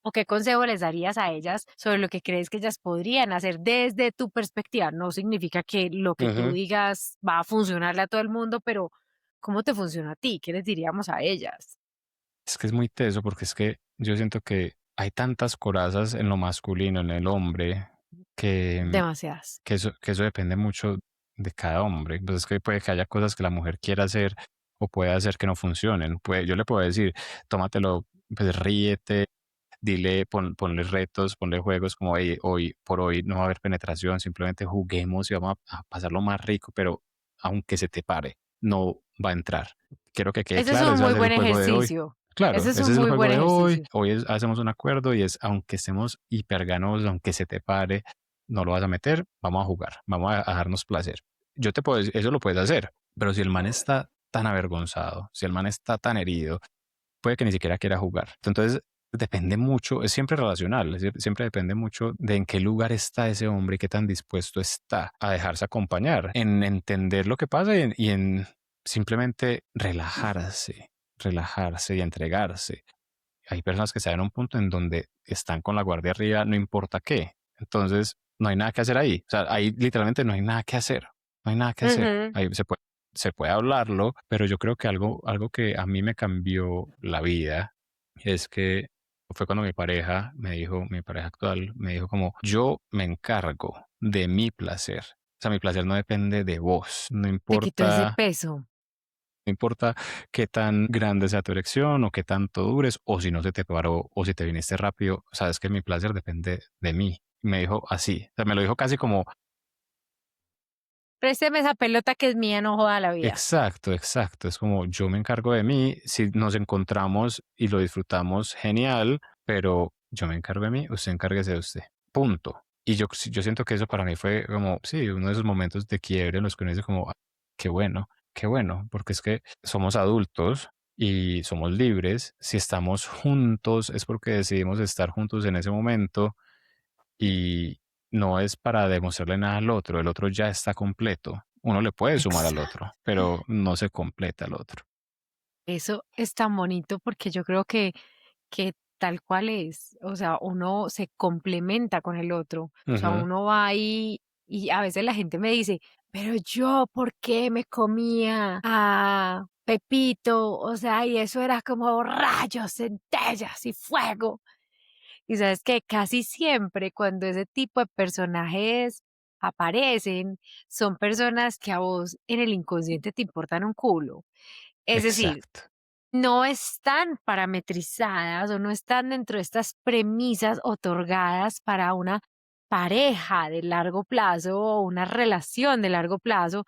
¿O qué consejo les darías a ellas sobre lo que crees que ellas podrían hacer desde tu perspectiva? No significa que lo que tú ujú. digas va a funcionarle a todo el mundo, pero ¿cómo te funciona a ti? ¿Qué les diríamos a ellas? Es que es muy teso porque es que yo siento que hay tantas corazas en lo masculino, en el hombre, que Demasiadas. que eso depende mucho de cada hombre. Pues es que puede que haya cosas que la mujer quiera hacer o puede hacer que no funcionen. Yo le puedo decir, tómatelo, pues ríete, dile, ponle retos, ponle juegos como "Ey, hoy por hoy no va a haber penetración, simplemente juguemos y vamos a pasarlo más rico, pero aunque se te pare, no va a entrar. Quiero que quede Ese es claro, un ese va a muy ser el buen juego de hoy. ejercicio. Claro, Ese es ese un es el muy juego buen de hoy. ejercicio. Hoy hacemos un acuerdo y es, aunque estemos hiperganosos, aunque se te pare, no lo vas a meter, vamos a jugar, vamos a darnos placer. Yo te puedo decir, eso lo puedes hacer, pero si el man está tan avergonzado, si el man está tan herido, puede que ni siquiera quiera jugar. Entonces, depende mucho, es siempre relacional, siempre depende mucho de en qué lugar está ese hombre y qué tan dispuesto está a dejarse acompañar, en entender lo que pasa y en simplemente relajarse y entregarse. Hay personas que están en un punto en donde están con la guardia arriba, no importa qué. Entonces, no hay nada que hacer ahí. O sea, ahí literalmente no hay nada que hacer. No hay nada que hacer. Ujú. Ahí se puede hablarlo, pero yo creo que algo que a mí me cambió la vida es que fue cuando mi pareja actual me dijo como, yo me encargo de mi placer. O sea, mi placer no depende de vos. No Te quitó ese importa peso. no importa qué tan grande sea tu erección o qué tanto dures o si no se te paró o si te viniste rápido, sabes que mi placer depende de mí. Me dijo así, o sea, me lo dijo casi como, Présteme esa pelota que es mía, no joda la vida. exacto, exacto, es como yo me encargo de mí, si nos encontramos y lo disfrutamos, genial, pero yo me encargo de mí, usted encárguese de usted, punto. Y yo siento que eso para mí fue como, sí, uno de esos momentos de quiebre en los que uno dice como, "Ah, qué bueno, porque es que somos adultos y somos libres. Si estamos juntos es porque decidimos estar juntos en ese momento y no es para demostrarle nada al otro. El otro ya está completo. Uno le puede sumar al Exacto. otro, pero no se completa al otro. Eso es tan bonito porque yo creo que tal cual es, o sea, uno se complementa con el otro, o sea, Ujú, uno va ahí y a veces la gente me dice, pero yo, ¿por qué me comía a Pepito? O sea, y eso era como rayos, centellas y fuego. Y sabes que casi siempre cuando ese tipo de personajes aparecen, son personas que a vos en el inconsciente te importan un culo. Es decir, exacto, no están parametrizadas o no están dentro de estas premisas otorgadas para una pareja de largo plazo o una relación de largo plazo.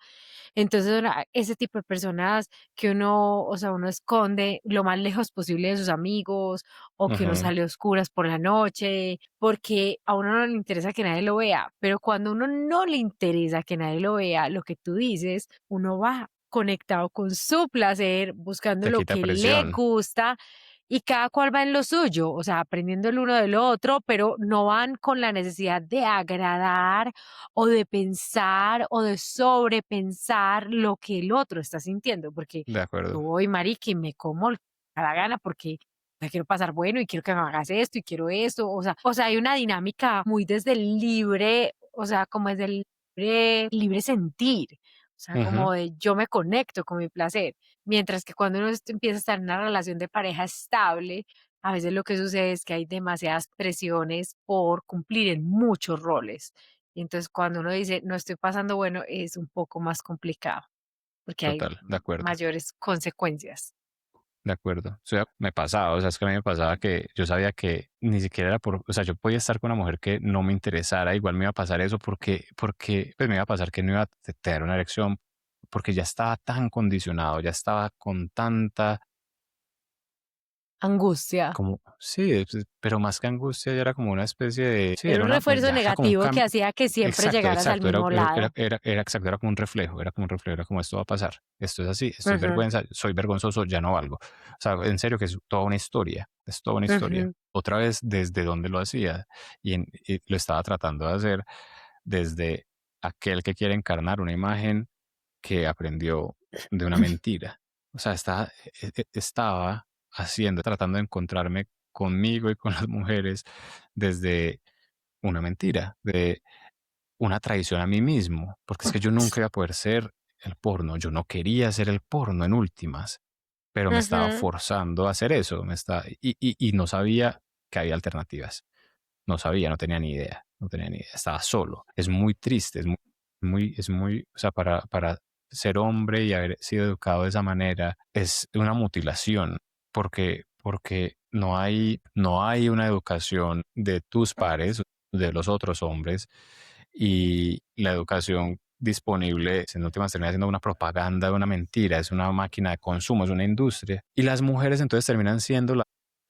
Entonces, ese tipo de personas que uno, o sea, uno esconde lo más lejos posible de sus amigos o que uno ujú, sale a oscuras por la noche, porque a uno no le interesa que nadie lo vea, pero cuando a uno no le interesa que nadie lo vea, lo que tú dices, uno va conectado con su placer, buscando te lo quita que le presión. gusta y cada cual va en lo suyo, o sea, aprendiendo el uno del otro, pero no van con la necesidad de agradar o de pensar o de sobrepensar lo que el otro está sintiendo, porque De yo acuerdo. voy, marica, y me como a la gana porque la quiero pasar bueno y quiero que me hagas esto y quiero esto, o sea, hay una dinámica muy desde el libre, o sea, como desde el libre sentir. O sea, Ujú. como de yo me conecto con mi placer. Mientras que cuando uno empieza a estar en una relación de pareja estable, a veces lo que sucede es que hay demasiadas presiones por cumplir en muchos roles. Y entonces cuando uno dice no estoy pasando bueno, es un poco más complicado porque hay Total, de acuerdo. mayores consecuencias. De acuerdo. O sea, me pasaba, o sea, es que a mí me pasaba que yo sabía que ni siquiera era por, o sea, yo podía estar con una mujer que no me interesara, igual me iba a pasar eso porque pues me iba a pasar que no iba a tener una erección, porque ya estaba tan condicionado, ya estaba con tanta, Angustia. como, sí, pero más que angustia, ya era como una especie de, sí, Era era un una, refuerzo ya era como un negativo que cambio. hacía que siempre Exacto, llegaras al exacto. Era, mismo era, era, lado. era era exacto, era como un reflejo, era como esto va a pasar. Esto es así, esto es Ujú, vergüenza, soy vergonzoso, ya no valgo. O sea, en serio que es toda una historia, es toda una historia. ujú. Otra vez desde donde lo hacía y lo estaba tratando de hacer desde aquel que quiere encarnar una imagen que aprendió de una mentira. O sea, estaba haciendo, tratando de encontrarme conmigo y con las mujeres desde una mentira, de una traición a mí mismo, porque es que yo nunca iba a poder ser el porno, yo no quería ser el porno en últimas, pero me estaba Ujú. forzando a hacer eso, y no sabía que había alternativas, no sabía, no tenía ni idea, no tenía ni idea, estaba solo, es muy triste, o sea, para ser hombre y haber sido educado de esa manera, es una mutilación, porque no hay una educación de tus pares, de los otros hombres, y la educación disponible, en últimas termina siendo una propaganda de una mentira, es una máquina de consumo, es una industria. Y las mujeres entonces terminan siendo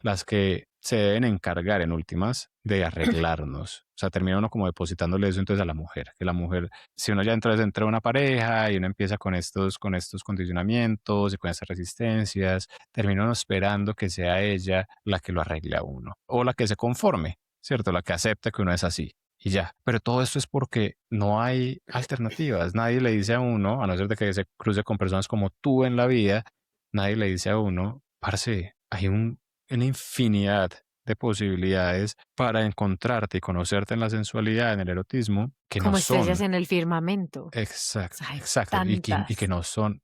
las que se deben encargar en últimas de arreglarnos. O sea, termina uno como depositándole eso entonces a la mujer, que la mujer, si uno ya entra a una pareja y uno empieza con estos condicionamientos y con estas resistencias, termina uno esperando que sea ella la que lo arregle a uno, o la que se conforme, ¿cierto? La que acepta que uno es así y ya. Pero todo esto es porque no hay alternativas. Nadie le dice a uno, a no ser de que se cruce con personas como tú en la vida, nadie le dice a uno, parce, hay una infinidad de posibilidades para encontrarte y conocerte en la sensualidad, en el erotismo, que no Como estrellas son en el firmamento. O exacto, sea, hay exacto, y que tantas. no son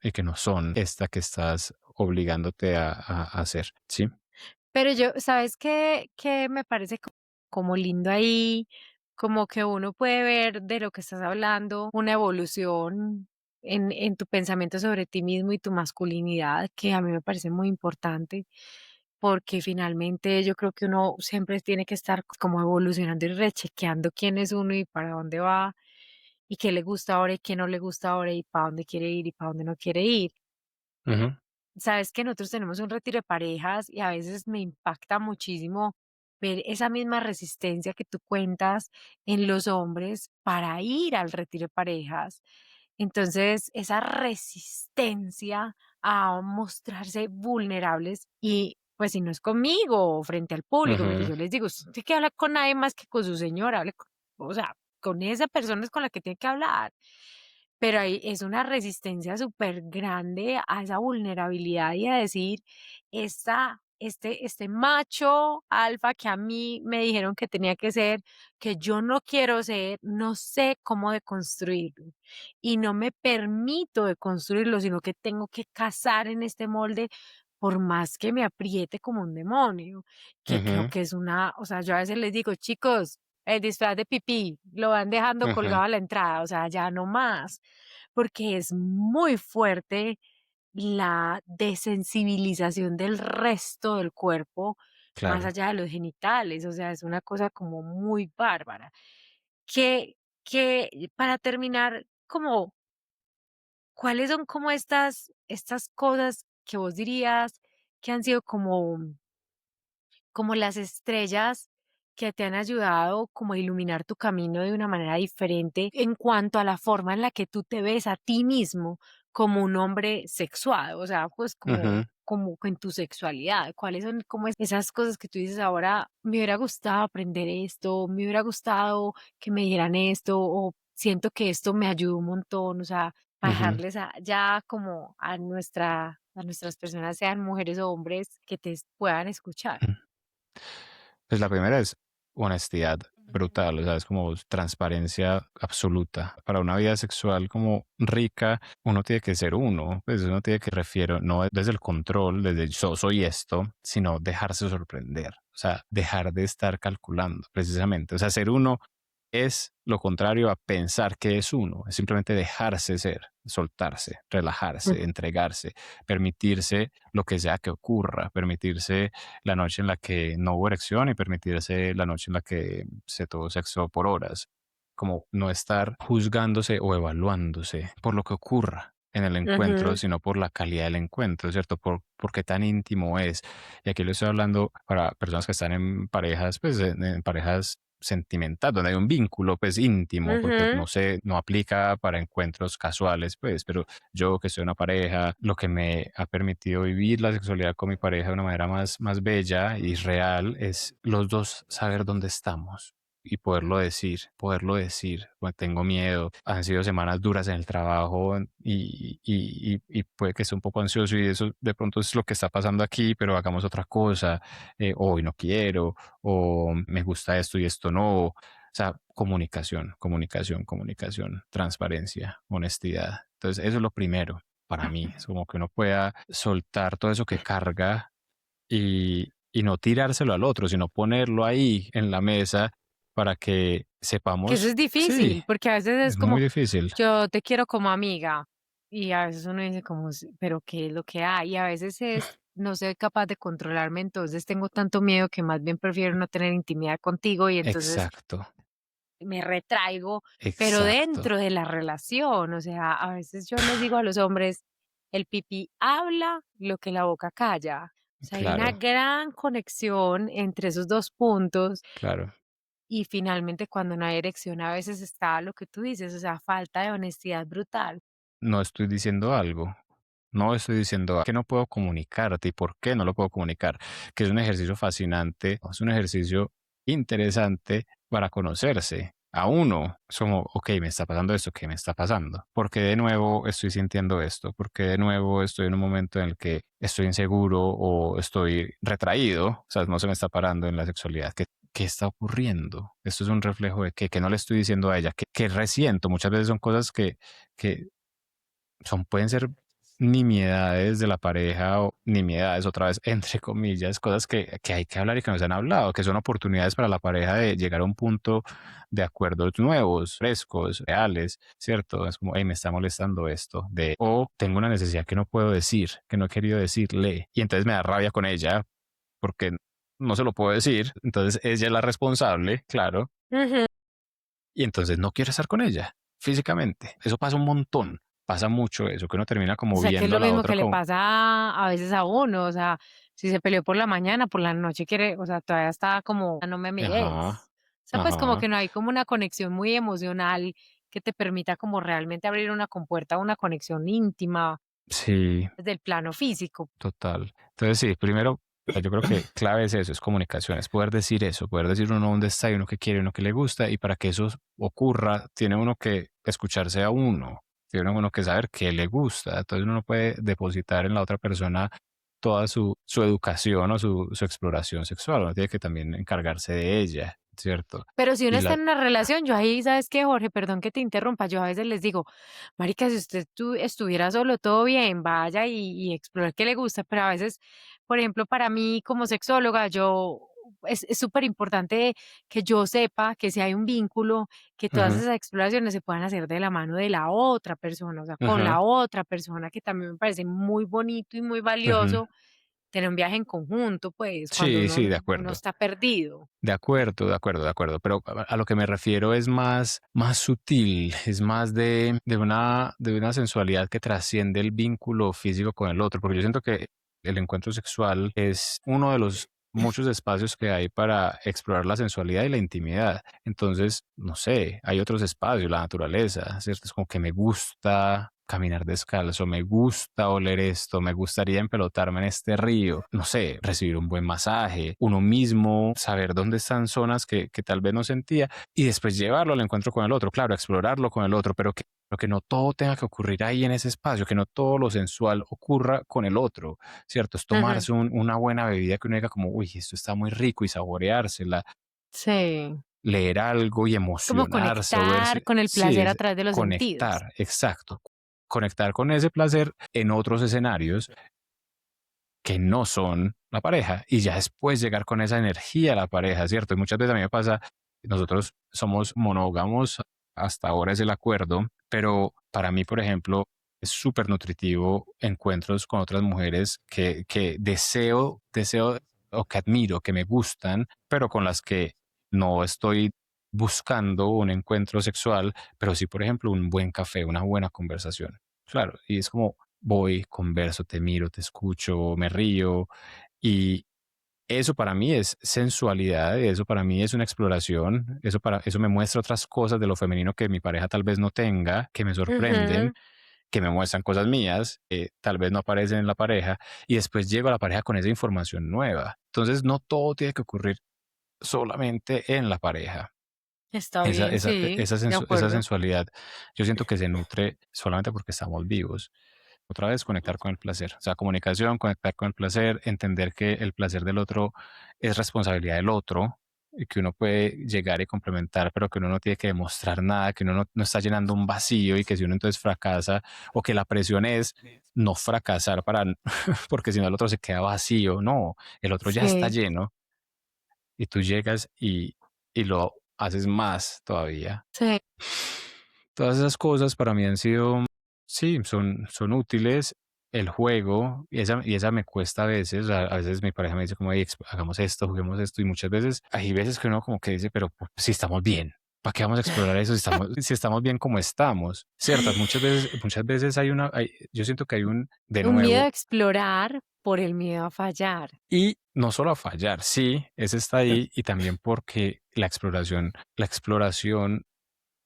esta que estás obligándote a hacer, ¿sí? Pero yo, ¿sabes qué me parece como lindo ahí? Como que uno puede ver de lo que estás hablando, una evolución en tu pensamiento sobre ti mismo y tu masculinidad, que a mí me parece muy importante, porque finalmente yo creo que uno siempre tiene que estar como evolucionando y rechequeando quién es uno y para dónde va, y qué le gusta ahora y qué no le gusta ahora y para dónde quiere ir y para dónde no quiere ir. Ujú, Sabes que nosotros tenemos un retiro de parejas y a veces me impacta muchísimo ver esa misma resistencia que tú cuentas en los hombres para ir al retiro de parejas. Entonces, esa resistencia a mostrarse vulnerables y pues si no es conmigo o frente al público, porque ujú, yo les digo, usted no tiene que hablar con nadie más que con su señora, o sea, con esa persona es con la que tiene que hablar. Pero ahí es una resistencia súper grande a esa vulnerabilidad y a decir, este macho alfa que a mí me dijeron que tenía que ser, que yo no quiero ser, no sé cómo deconstruirlo. Y no me permito deconstruirlo, sino que tengo que cazar en este molde por más que me apriete como un demonio, que creo ujú, que es una, o sea, yo a veces les digo, chicos, el disfraz de pipí, lo van dejando ujú, colgado a la entrada, o sea, ya no más, porque es muy fuerte la desensibilización del resto del cuerpo, más claro. allá de los genitales, o sea, es una cosa como muy bárbara. Que para terminar, como, ¿cuáles son como estas cosas que vos dirías que han sido como las estrellas que te han ayudado como a iluminar tu camino de una manera diferente en cuanto a la forma en la que tú te ves a ti mismo como un hombre sexuado, o sea, pues como Ujú, como en tu sexualidad, cuáles son como esas cosas que tú dices ahora, me hubiera gustado aprender esto, me hubiera gustado que me dijeran esto, o siento que esto me ayudó un montón, o sea, para ujú. dejarles ya como a nuestras personas, sean mujeres o hombres, que te puedan escuchar. Pues la primera es honestidad. brutal, o sea, es como transparencia absoluta. Para una vida sexual como rica, uno tiene que ser uno, pues uno tiene que refiero, no desde el control, desde yo soy esto, sino dejarse sorprender, o sea, dejar de estar calculando, precisamente, o sea, ser uno es lo contrario a pensar que es uno, es simplemente dejarse ser, soltarse, relajarse, entregarse, permitirse lo que sea que ocurra, permitirse la noche en la que no hubo erección y permitirse la noche en la que se tuvo sexo por horas, como no estar juzgándose o evaluándose por lo que ocurra en el encuentro, Ujú, sino por la calidad del encuentro, ¿cierto? Por qué tan íntimo es. Y aquí lo estoy hablando para personas que están en parejas, pues en parejas sentimental, donde hay un vínculo pues íntimo, porque ujú. no sé, no aplica para encuentros casuales, pues, pero yo que soy una pareja, lo que me ha permitido vivir la sexualidad con mi pareja de una manera más bella y real es los dos saber dónde estamos y poderlo decir, pues tengo miedo, han sido semanas duras en el trabajo y puede que esté un poco ansioso y eso de pronto es lo que está pasando aquí, pero hagamos otra cosa, hoy no quiero, o me gusta esto y esto no. O sea, comunicación, comunicación, comunicación, transparencia, honestidad. Entonces, eso es lo primero para mí. Es como que uno pueda soltar todo eso que carga y no tirárselo al otro, sino ponerlo ahí en la mesa para que Que eso sepamos, es sí, difícil, porque a veces es es muy como, difícil. yo te quiero como amiga, y a veces uno dice como, pero ¿qué es lo que hay? Y a veces es, no soy capaz de controlarme, entonces tengo tanto miedo que más bien prefiero no tener intimidad contigo y entonces Exacto, me retraigo, pero exacto, dentro de la relación, o sea, a veces yo les digo a los hombres, el pipí habla lo que la boca calla. O sea, hay una claro, gran conexión entre esos dos puntos claro. y finalmente cuando no hay erección a veces está lo que tú dices, o sea, falta de honestidad brutal. No estoy diciendo algo. No estoy diciendo que no puedo comunicarte y por qué no lo puedo comunicar, que es un ejercicio fascinante, es un ejercicio interesante para conocerse a uno. Es como, ok, me está pasando esto, ¿qué me está pasando? Porque de nuevo estoy sintiendo esto, porque de nuevo estoy en un momento en el que estoy inseguro o estoy retraído, o sea, no se me está parando en la sexualidad. ¿Qué está ocurriendo? Esto es un reflejo de que no le estoy diciendo a ella, que resiento. Muchas veces son cosas que pueden ser nimiedades de la pareja o nimiedades otra vez, entre comillas, cosas que hay que hablar y que no se han hablado, que son oportunidades para la pareja de llegar a un punto de acuerdos nuevos, frescos, reales, ¿cierto? Es como, hey, me está molestando esto, o tengo una necesidad que no puedo decir, que no he querido decirle, y entonces me da rabia con ella porque no se lo puedo decir, entonces ella es la responsable, claro, Ujú. y entonces no quiero estar con ella físicamente. Eso pasa un montón, pasa mucho eso, que uno termina O como sea, que es viendo a lo la mismo otra que le como, pasa a veces a uno, o sea, si se peleó por la mañana, por la noche quiere, o sea, todavía está como, "Ah, no me ajá, amigues". O sea, pues como ajá, que no hay como una conexión muy emocional que te permita como realmente abrir una compuerta, una conexión íntima sí, desde el plano físico. total. Entonces sí, primero, yo creo que clave es eso, es comunicación, es poder decir eso, poder decir uno dónde está y uno qué quiere, uno qué le gusta, y para que eso ocurra, tiene uno que escucharse a uno, tiene uno que saber qué le gusta, entonces uno no puede depositar en la otra persona toda su educación o su exploración sexual, uno tiene que también encargarse de ella, ¿cierto? Pero si uno Y está la, en una relación, yo ahí, ¿sabes qué, Jorge? Perdón que te interrumpa, yo a veces les digo, marica, si usted estuviera solo, todo bien, vaya y explore qué le gusta, pero a veces, por ejemplo, para mí como sexóloga, es súper importante que yo sepa que si hay un vínculo, que todas ujú, esas exploraciones se puedan hacer de la mano de la otra persona, o sea, con ujú, la otra persona, que también me parece muy bonito y muy ujú. valioso tener un viaje en conjunto, pues, cuando Sí, uno, sí, de uno acuerdo. está perdido. De acuerdo, de acuerdo, de acuerdo. Pero a lo que me refiero es más sutil, es más de una sensualidad que trasciende el vínculo físico con el otro, porque yo siento que el encuentro sexual es uno de los muchos espacios que hay para explorar la sensualidad y la intimidad. Entonces, no sé, hay otros espacios, la naturaleza, ¿cierto? Es como que me gusta caminar descalzo, me gusta oler esto, me gustaría empelotarme en este río, no sé, recibir un buen masaje, uno mismo saber dónde están zonas que tal vez no sentía y después llevarlo al encuentro con el otro, claro, explorarlo con el otro, pero que no todo tenga que ocurrir ahí en ese espacio, que no todo lo sensual ocurra con el otro, ¿cierto? Es Ujú. tomarse una buena bebida que uno diga como, uy, esto está muy rico y saboreársela. Sí. leer algo y Como emocionarse o conectar verse. con el Sí, placer a es través de los sentidos. conectar, exacto. Conectar con ese placer en otros escenarios que no son la pareja y ya después llegar con esa energía a la pareja, ¿cierto? Y muchas veces a mí me pasa, nosotros somos monógamos, hasta ahora es el acuerdo, pero para mí, por ejemplo, es súper nutritivo encuentros con otras mujeres que deseo o que admiro, que me gustan, pero con las que no estoy buscando un encuentro sexual, pero sí, por ejemplo, un buen café, una buena conversación. Claro, y es como voy, converso, te miro, te escucho, me río y eso para mí es sensualidad, eso para mí es una exploración, eso me muestra otras cosas de lo femenino que mi pareja tal vez no tenga, que me sorprenden, Ujú. que me muestran cosas mías, que tal vez no aparecen en la pareja y después llego a la pareja con esa información nueva. Entonces no todo tiene que ocurrir solamente en la pareja. Está bien, sí, de Esa acuerdo. sensualidad, yo siento que se nutre solamente porque estamos vivos. Otra vez conectar con el placer, o sea, comunicación, conectar con el placer, entender que el placer del otro es responsabilidad del otro y que uno puede llegar y complementar, pero que uno no tiene que demostrar nada, que uno no está llenando un vacío y que si uno entonces fracasa o que la presión es no fracasar para, porque si no el otro se queda vacío, no, el otro ya está Sí, lleno y tú llegas y lo haces más todavía. sí. Todas esas cosas para mí han sido, sí, son útiles. El juego, y esa me cuesta a veces, a veces mi pareja me dice como: "Ey, hagamos esto, juguemos esto", y muchas veces, hay veces que uno como que dice: "Pero si estamos bien, ¿para qué vamos a explorar eso si estamos bien como estamos?", ¿cierto? Muchas veces yo siento que hay de Un miedo a nuevo, explorar por el miedo a fallar. y no solo a fallar, sí, ese está ahí, y también porque la exploración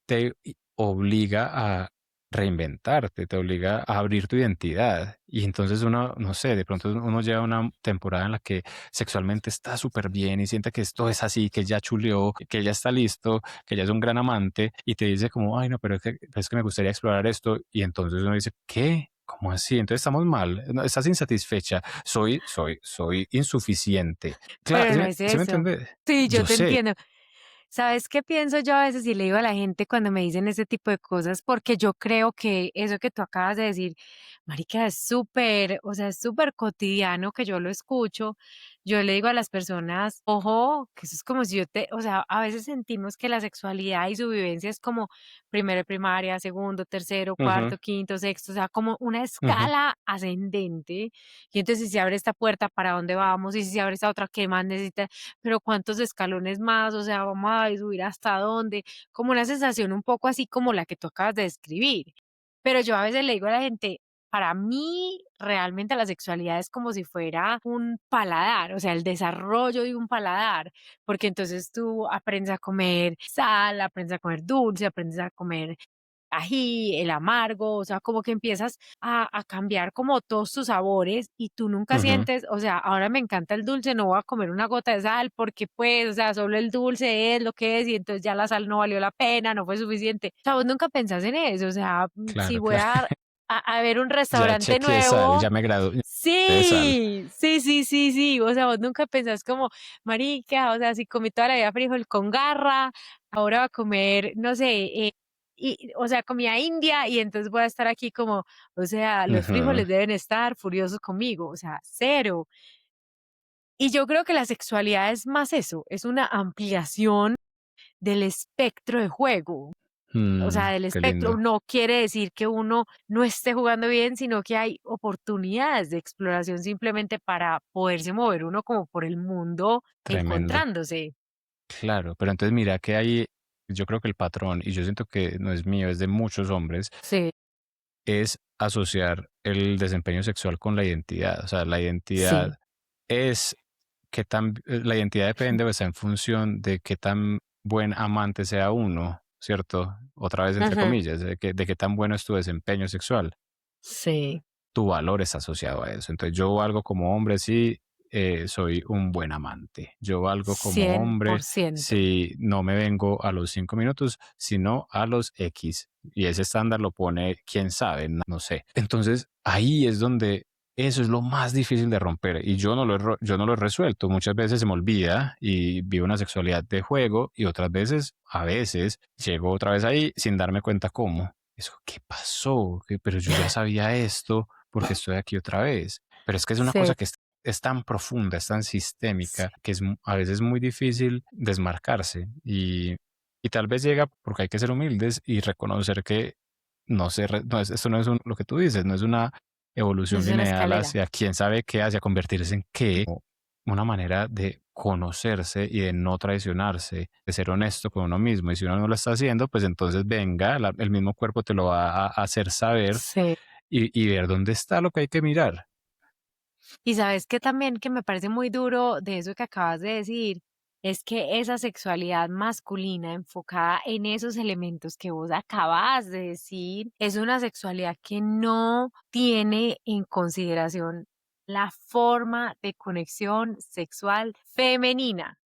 te obliga a reinventarte, te obliga a abrir tu identidad. Y entonces uno, no sé, de pronto uno lleva una temporada en la que sexualmente está súper bien y siente que esto es así, que ya chuleó, que ya está listo, que ya es un gran amante y te dice como: "Ay, no, pero es que me gustaría explorar esto". Y entonces uno dice: ¿qué? ¿Cómo así? Entonces estamos mal, no, estás insatisfecha, soy insuficiente. Claro, Pero ¿sí no me, es sí me eso. entiendes? Sí, yo Yo te sé. entiendo. ¿Sabes qué pienso yo a veces y le digo a la gente cuando me dicen ese tipo de cosas? Porque yo creo que eso que tú acabas de decir, marica, es súper, o sea, es súper cotidiano que yo lo escucho. Yo le digo a las personas, ojo, que eso es como si yo o sea, a veces sentimos que la sexualidad y su vivencia es como primero de primaria, segundo, tercero, Ujú, cuarto, quinto, sexto, o sea, como una ujú. escala ascendente. Y entonces si se abre esta puerta, ¿para dónde vamos? Y si se abre esta otra, ¿qué más necesita? Pero cuántos escalones más, o sea, vamos a subir hasta dónde, como una sensación un poco así como la que tú acabas de describir. Pero yo a veces le digo a la gente, para mí realmente la sexualidad es como si fuera un paladar, o sea, el desarrollo de un paladar, porque entonces tú aprendes a comer sal, aprendes a comer dulce, aprendes a comer ají, el amargo, o sea, como que empiezas a cambiar como todos tus sabores y tú nunca Ujú, sientes, o sea, ahora me encanta el dulce, no voy a comer una gota de sal porque pues, o sea, solo el dulce es lo que es y entonces ya la sal no valió la pena, no fue suficiente. O sea, vos nunca pensás en eso, o sea, si claro, voy claro. a ver un Ya restaurante chequeé sal, nuevo. ya me gradué de sal. Sí, sí, sí, sí, sí, o sea, vos nunca pensás como, marica, o sea, si comí toda la vida frijol con garra, ahora va a comer, no sé, o sea, comida india y entonces voy a estar aquí como, o sea, los Ujú, frijoles deben estar furiosos conmigo, o sea, cero. Y yo creo que la sexualidad es más eso, es una ampliación del espectro de juego. O sea, del qué espectro. lindo, No quiere decir que uno no esté jugando bien, sino que hay oportunidades de exploración simplemente para poderse mover uno como por el mundo tremendo. encontrándose. Claro, pero entonces mira que hay, yo creo que el patrón, y yo siento que no es mío, es de muchos hombres, Sí, es asociar el desempeño sexual con la identidad. O sea, la sí. identidad es la identidad depende o está en función de qué tan buen amante sea uno, ¿cierto? Otra vez entre Ujú. comillas, de qué tan bueno es tu desempeño sexual. Sí, Tu valor es asociado a eso. Entonces yo valgo como hombre si soy un buen amante. Yo valgo como cien por hombre ciento. si no me vengo a los 5 minutos, sino a los X. Y ese estándar lo pone, quién sabe, no sé. Entonces ahí es donde Eso es lo más difícil de romper y yo no lo he resuelto. Muchas veces se me olvida y vivo una sexualidad de juego y otras veces, a veces, llego otra vez ahí sin darme cuenta cómo. Eso, ¿qué pasó? Pero yo ya sabía esto porque estoy aquí otra vez. Pero es que es una Sí, cosa que es tan profunda, es tan sí, sistémica, que es a veces muy difícil desmarcarse y tal vez llega porque hay que ser humildes y reconocer que no es, esto no es lo que tú dices, no es una no evolución es una lineal escalera. hacia quién sabe qué, hacia convertirse en qué, o una manera de conocerse y de no traicionarse, de ser honesto con uno mismo. Y si uno no lo está haciendo, pues entonces venga, el mismo cuerpo te lo va a hacer saber Sí. y ver dónde está lo que hay que mirar. Y sabes que también que me parece muy duro de eso que acabas de decir, es que esa sexualidad masculina enfocada en esos elementos que vos acabas de decir, es una sexualidad que no tiene en consideración la forma de conexión sexual femenina.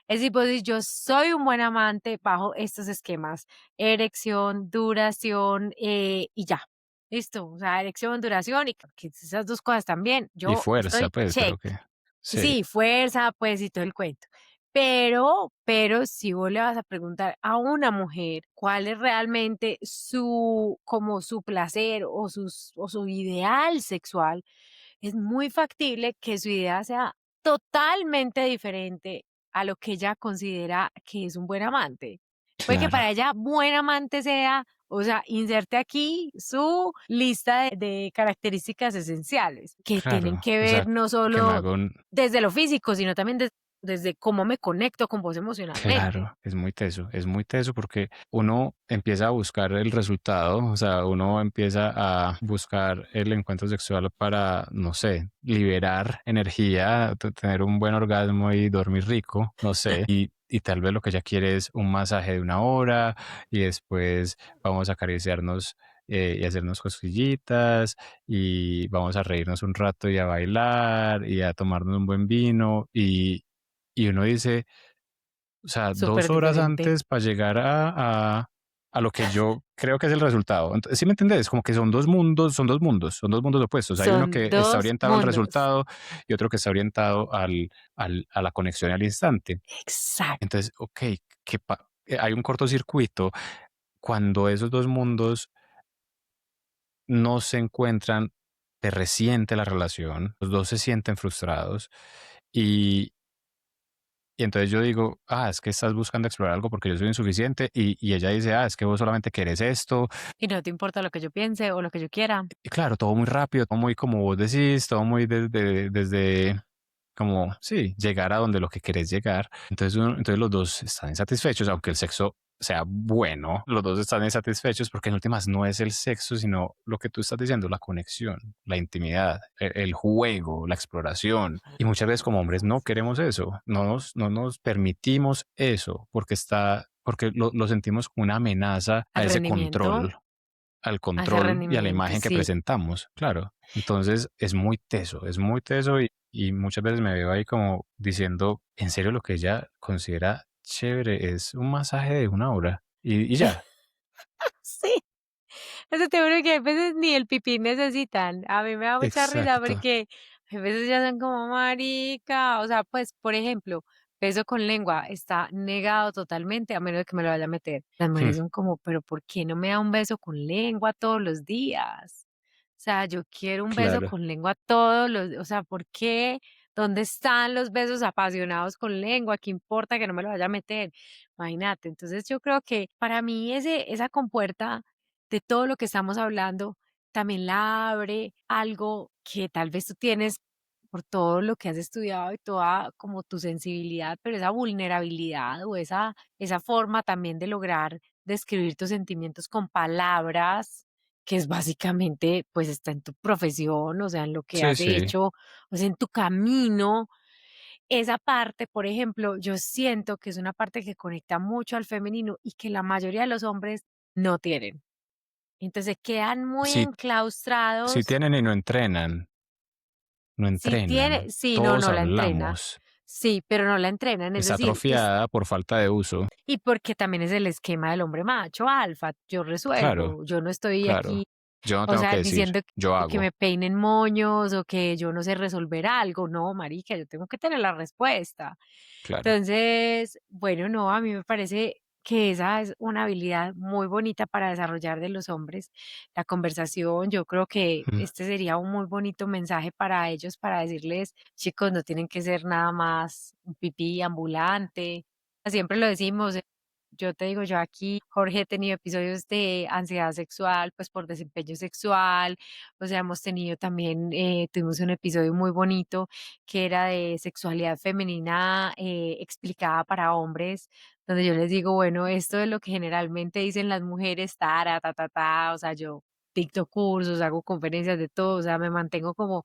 Es decir, pues yo soy un buen amante bajo estos esquemas, erección, duración y ya. Listo, o sea, erección, duración y que esas dos cosas también, Y yo fuerza, estoy pues check. creo que sí, Sí, fuerza, pues y todo el cuento. Pero si vos le vas a preguntar a una mujer cuál es realmente su, como su placer o su ideal sexual, es muy factible que su idea sea totalmente diferente a lo que ella considera que es un buen amante. Puede que para claro, ella buen amante sea, o sea, inserte aquí su lista de características esenciales que tienen claro. que O ver sea, no que me solo hago un, desde lo físico, sino también desde cómo me conecto con vos emocionalmente. claro, es muy teso porque uno empieza a buscar el resultado, o sea, uno empieza a buscar el encuentro sexual para, no sé, liberar energía, tener un buen orgasmo y dormir rico, no sé, y tal vez lo que ella quiere es un masaje de una hora y después vamos a acariciarnos y hacernos cosquillitas y vamos a reírnos un rato y a bailar y a tomarnos un buen vino y uno dice, o sea, Súper 2 horas diferente. antes para llegar a lo que yo creo que es el resultado. ¿Sí me entendés? Como que son 2 mundos opuestos. Hay uno Son que está dos orientado al mundos. resultado y otro que está orientado a la conexión y al instante. Exacto. Entonces, okey, hay un cortocircuito cuando esos 2 mundos no se encuentran, se resiente la relación, los 2 se sienten frustrados y Y entonces yo digo, es que estás buscando explorar algo porque yo soy insuficiente. Y ella dice, es que vos solamente querés esto. Y no te importa lo que yo piense o lo que yo quiera. Y claro, todo muy rápido, todo muy como vos decís, todo muy desde como, sí, llegar a donde lo que querés llegar. Entonces los dos están insatisfechos, aunque el sexo sea bueno, los dos están insatisfechos porque en últimas no es el sexo, sino lo que tú estás diciendo, la conexión, la intimidad, el juego, la exploración. Y muchas veces como hombres no queremos eso, no nos permitimos eso porque lo sentimos como una amenaza Al rendimiento, al a ese control y a la rendimiento, imagen que sí. presentamos, claro. Entonces es muy teso y muchas veces me veo ahí como diciendo, en serio lo que ella considera chévere es un masaje de una hora y ya. Sí. Eso te juro que a veces ni el pipí necesitan. A mí me da mucha risa Exacto. porque a veces ya son como marica. O sea, pues, por ejemplo, beso con lengua está negado totalmente a menos de que me lo vaya a meter. Las Hmm, mujeres son como, pero ¿por qué no me da un beso con lengua todos los días? O sea, yo quiero un beso claro. con lengua todos los, o sea, ¿por qué? ¿Dónde están los besos apasionados con lengua? ¿Qué importa que no me lo vaya a meter? Imagínate. Entonces yo creo que para mí esa compuerta de todo lo que estamos hablando también la abre algo que tal vez tú tienes por todo lo que has estudiado y toda como tu sensibilidad, pero esa vulnerabilidad o esa forma también de lograr describir tus sentimientos con palabras, que es básicamente, pues está en tu profesión, o sea, en lo que Sí, has sí. hecho, o sea, en tu camino. Esa parte, por ejemplo, yo siento que es una parte que conecta mucho al femenino y que la mayoría de los hombres no tienen. Entonces quedan muy Si, si enclaustrados. tienen y no entrenan, no Si entrenan. tiene, sí, no, Todos no la entrena. hablamos. Sí, pero no la entrenan, es Está decir, atrofiada por falta de uso. y porque también es el esquema del hombre macho alfa, yo Claro, resuelvo, yo no estoy aquí claro. Yo no O tengo que sea, decir, diciendo yo que me hago, peinen moños o que yo no sé resolver algo. No, marica, yo tengo que tener la respuesta. claro. Entonces, bueno, no, a mí me parece que esa es una habilidad muy bonita para desarrollar de los hombres. La conversación, yo creo que Mm, este sería un muy bonito mensaje para ellos, para decirles, chicos, no tienen que ser nada más un pipí ambulante. Siempre lo decimos, yo te digo, yo aquí, Jorge, he tenido episodios de ansiedad sexual, pues por desempeño sexual, o sea, hemos tenido también, tuvimos un episodio muy bonito que era de sexualidad femenina explicada para hombres, donde yo les digo, bueno, esto es lo que generalmente dicen las mujeres, tara, ta, ta, ta, o sea, yo dicto cursos, hago conferencias de todo, o sea, me mantengo como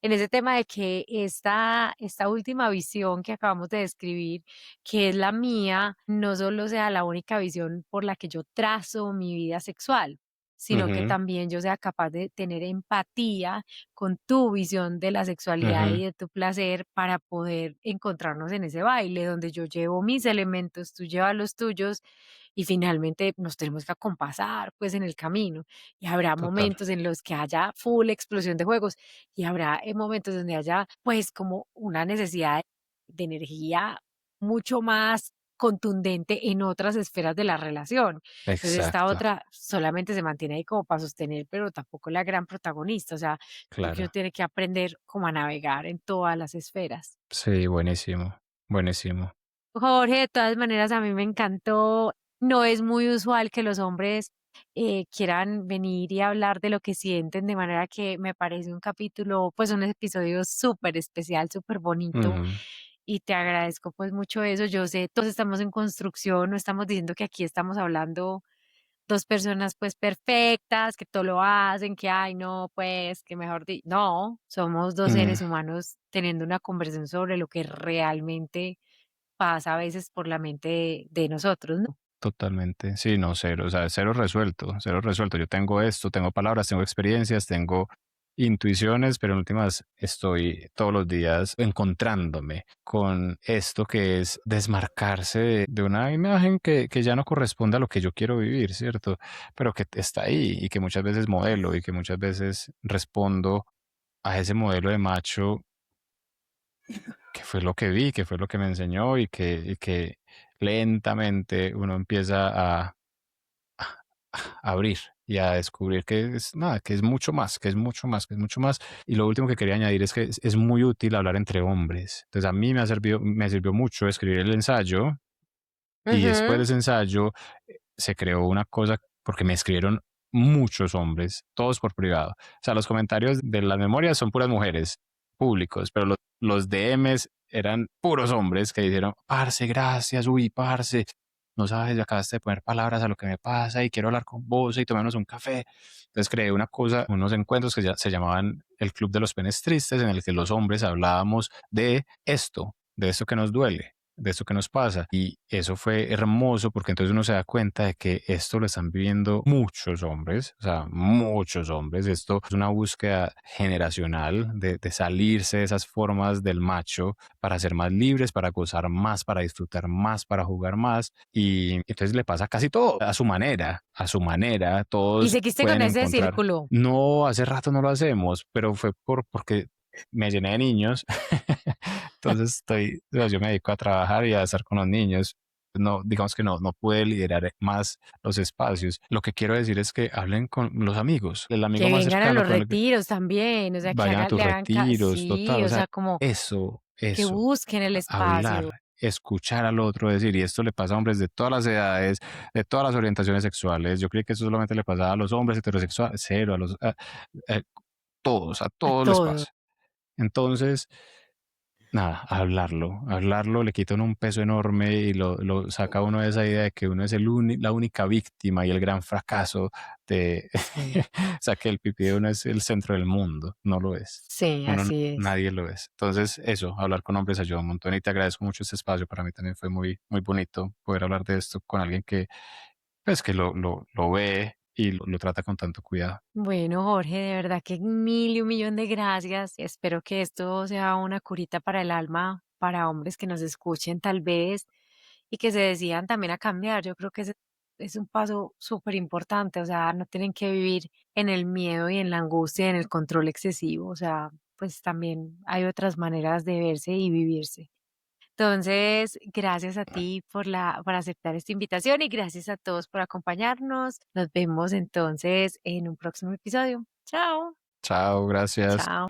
en ese tema de que esta última visión que acabamos de describir, que es la mía, no solo sea la única visión por la que yo trazo mi vida sexual, sino que ujú, también yo sea capaz de tener empatía con tu visión de la sexualidad ujú, y de tu placer para poder encontrarnos en ese baile donde yo llevo mis elementos, tú llevas los tuyos y finalmente nos tenemos que acompasar pues en el camino y habrá total, momentos en los que haya full explosión de juegos y habrá momentos donde haya pues como una necesidad de energía mucho más contundente en otras esferas de la relación. Entonces esta exacto, otra solamente se mantiene ahí como para sostener, pero tampoco la gran protagonista. O sea, creo que uno claro. tiene que aprender como a navegar en todas las esferas. Sí, buenísimo, buenísimo. Jorge, de todas maneras, a mí me encantó. No es muy usual que los hombres quieran venir y hablar de lo que sienten, de manera que me parece un capítulo, pues un episodio súper especial, súper bonito. Ujú, Y te agradezco pues mucho eso. Yo sé, todos estamos en construcción, no estamos diciendo que aquí estamos hablando dos personas pues perfectas, que todo lo hacen, que ay no, pues que mejor no, somos dos mm, seres humanos teniendo una conversación sobre lo que realmente pasa a veces por la mente de nosotros, ¿no? totalmente. Sí, no, cero, o sea, cero resuelto, cero resuelto. Yo tengo esto, tengo palabras, tengo experiencias, tengo intuiciones, pero en últimas estoy todos los días encontrándome con esto que es desmarcarse de una imagen que ya no corresponde a lo que yo quiero vivir, ¿cierto? Pero que está ahí y que muchas veces modelo y que muchas veces respondo a ese modelo de macho que fue lo que vi, que fue lo que me enseñó y que lentamente uno empieza a abrir y a descubrir que es nada, que es mucho más, que es mucho más, que es mucho más. Y lo último que quería añadir es que es muy útil hablar entre hombres. Entonces a mí me sirvió mucho escribir el ensayo y después de Ujú. ese ensayo se creó una cosa porque me escribieron muchos hombres, todos por privado. O sea, los comentarios de las memorias son puras mujeres públicos, pero los DMs eran puros hombres que dijeron, parce, gracias, uy, parce, no sabes, acabaste de poner palabras a lo que me pasa y quiero hablar con vos y tomarnos un café. Entonces creé una cosa, unos encuentros que ya se llamaban el Club de los Penes Tristes, en el que los hombres hablábamos de esto que nos duele, de esto que nos pasa. Y eso fue hermoso porque entonces uno se da cuenta de que esto lo están viviendo muchos hombres, o sea, muchos hombres. Esto es una búsqueda generacional de salirse de esas formas del macho para ser más libres, para gozar más, para disfrutar más, para jugar más. Y entonces le pasa casi todo a su manera, Y todos seguiste con pueden ese encontrar. círculo. No, hace rato no lo hacemos, pero fue porque me llené de niños. Entonces yo me dedico a trabajar y a estar con los niños. No, digamos que no pude liderar más los espacios. Lo que quiero decir es que hablen con los amigos, el Que amigo más vengan a cercano los con el que retiros también, o sea, que vayan a tus le hagan retiros, sí, total, o o sea, sea, como que eso, busquen el espacio. hablar, escuchar al otro, decir, y esto le pasa a hombres de todas las edades, de todas las orientaciones sexuales. Yo creí que eso solamente le pasaba a los hombres heterosexuales, cero, a a A todos les todo. pasa. Entonces, nada, hablarlo le quita uno un peso enorme y lo saca uno de esa idea de que uno es la única víctima y el gran fracaso de, Sí, o sea, que el pipí de uno es el centro del mundo, no lo es. sí, Uno, así es. nadie lo es. Entonces, eso, hablar con hombres ayuda un montón y te agradezco mucho este espacio. Para mí también fue muy, muy bonito poder hablar de esto con alguien que, pues, que lo ve y lo trata con tanto cuidado. Bueno, Jorge, de verdad que mil y un millón de gracias. Espero que esto sea una curita para el alma, para hombres que nos escuchen tal vez y que se decidan también a cambiar. Yo creo que ese es un paso súper importante, o sea, no tienen que vivir en el miedo y en la angustia y en el control excesivo, o sea, pues también hay otras maneras de verse y vivirse. Entonces, gracias a ti por aceptar esta invitación y gracias a todos por acompañarnos. Nos vemos entonces en un próximo episodio. Chao. Chao, gracias. Chao.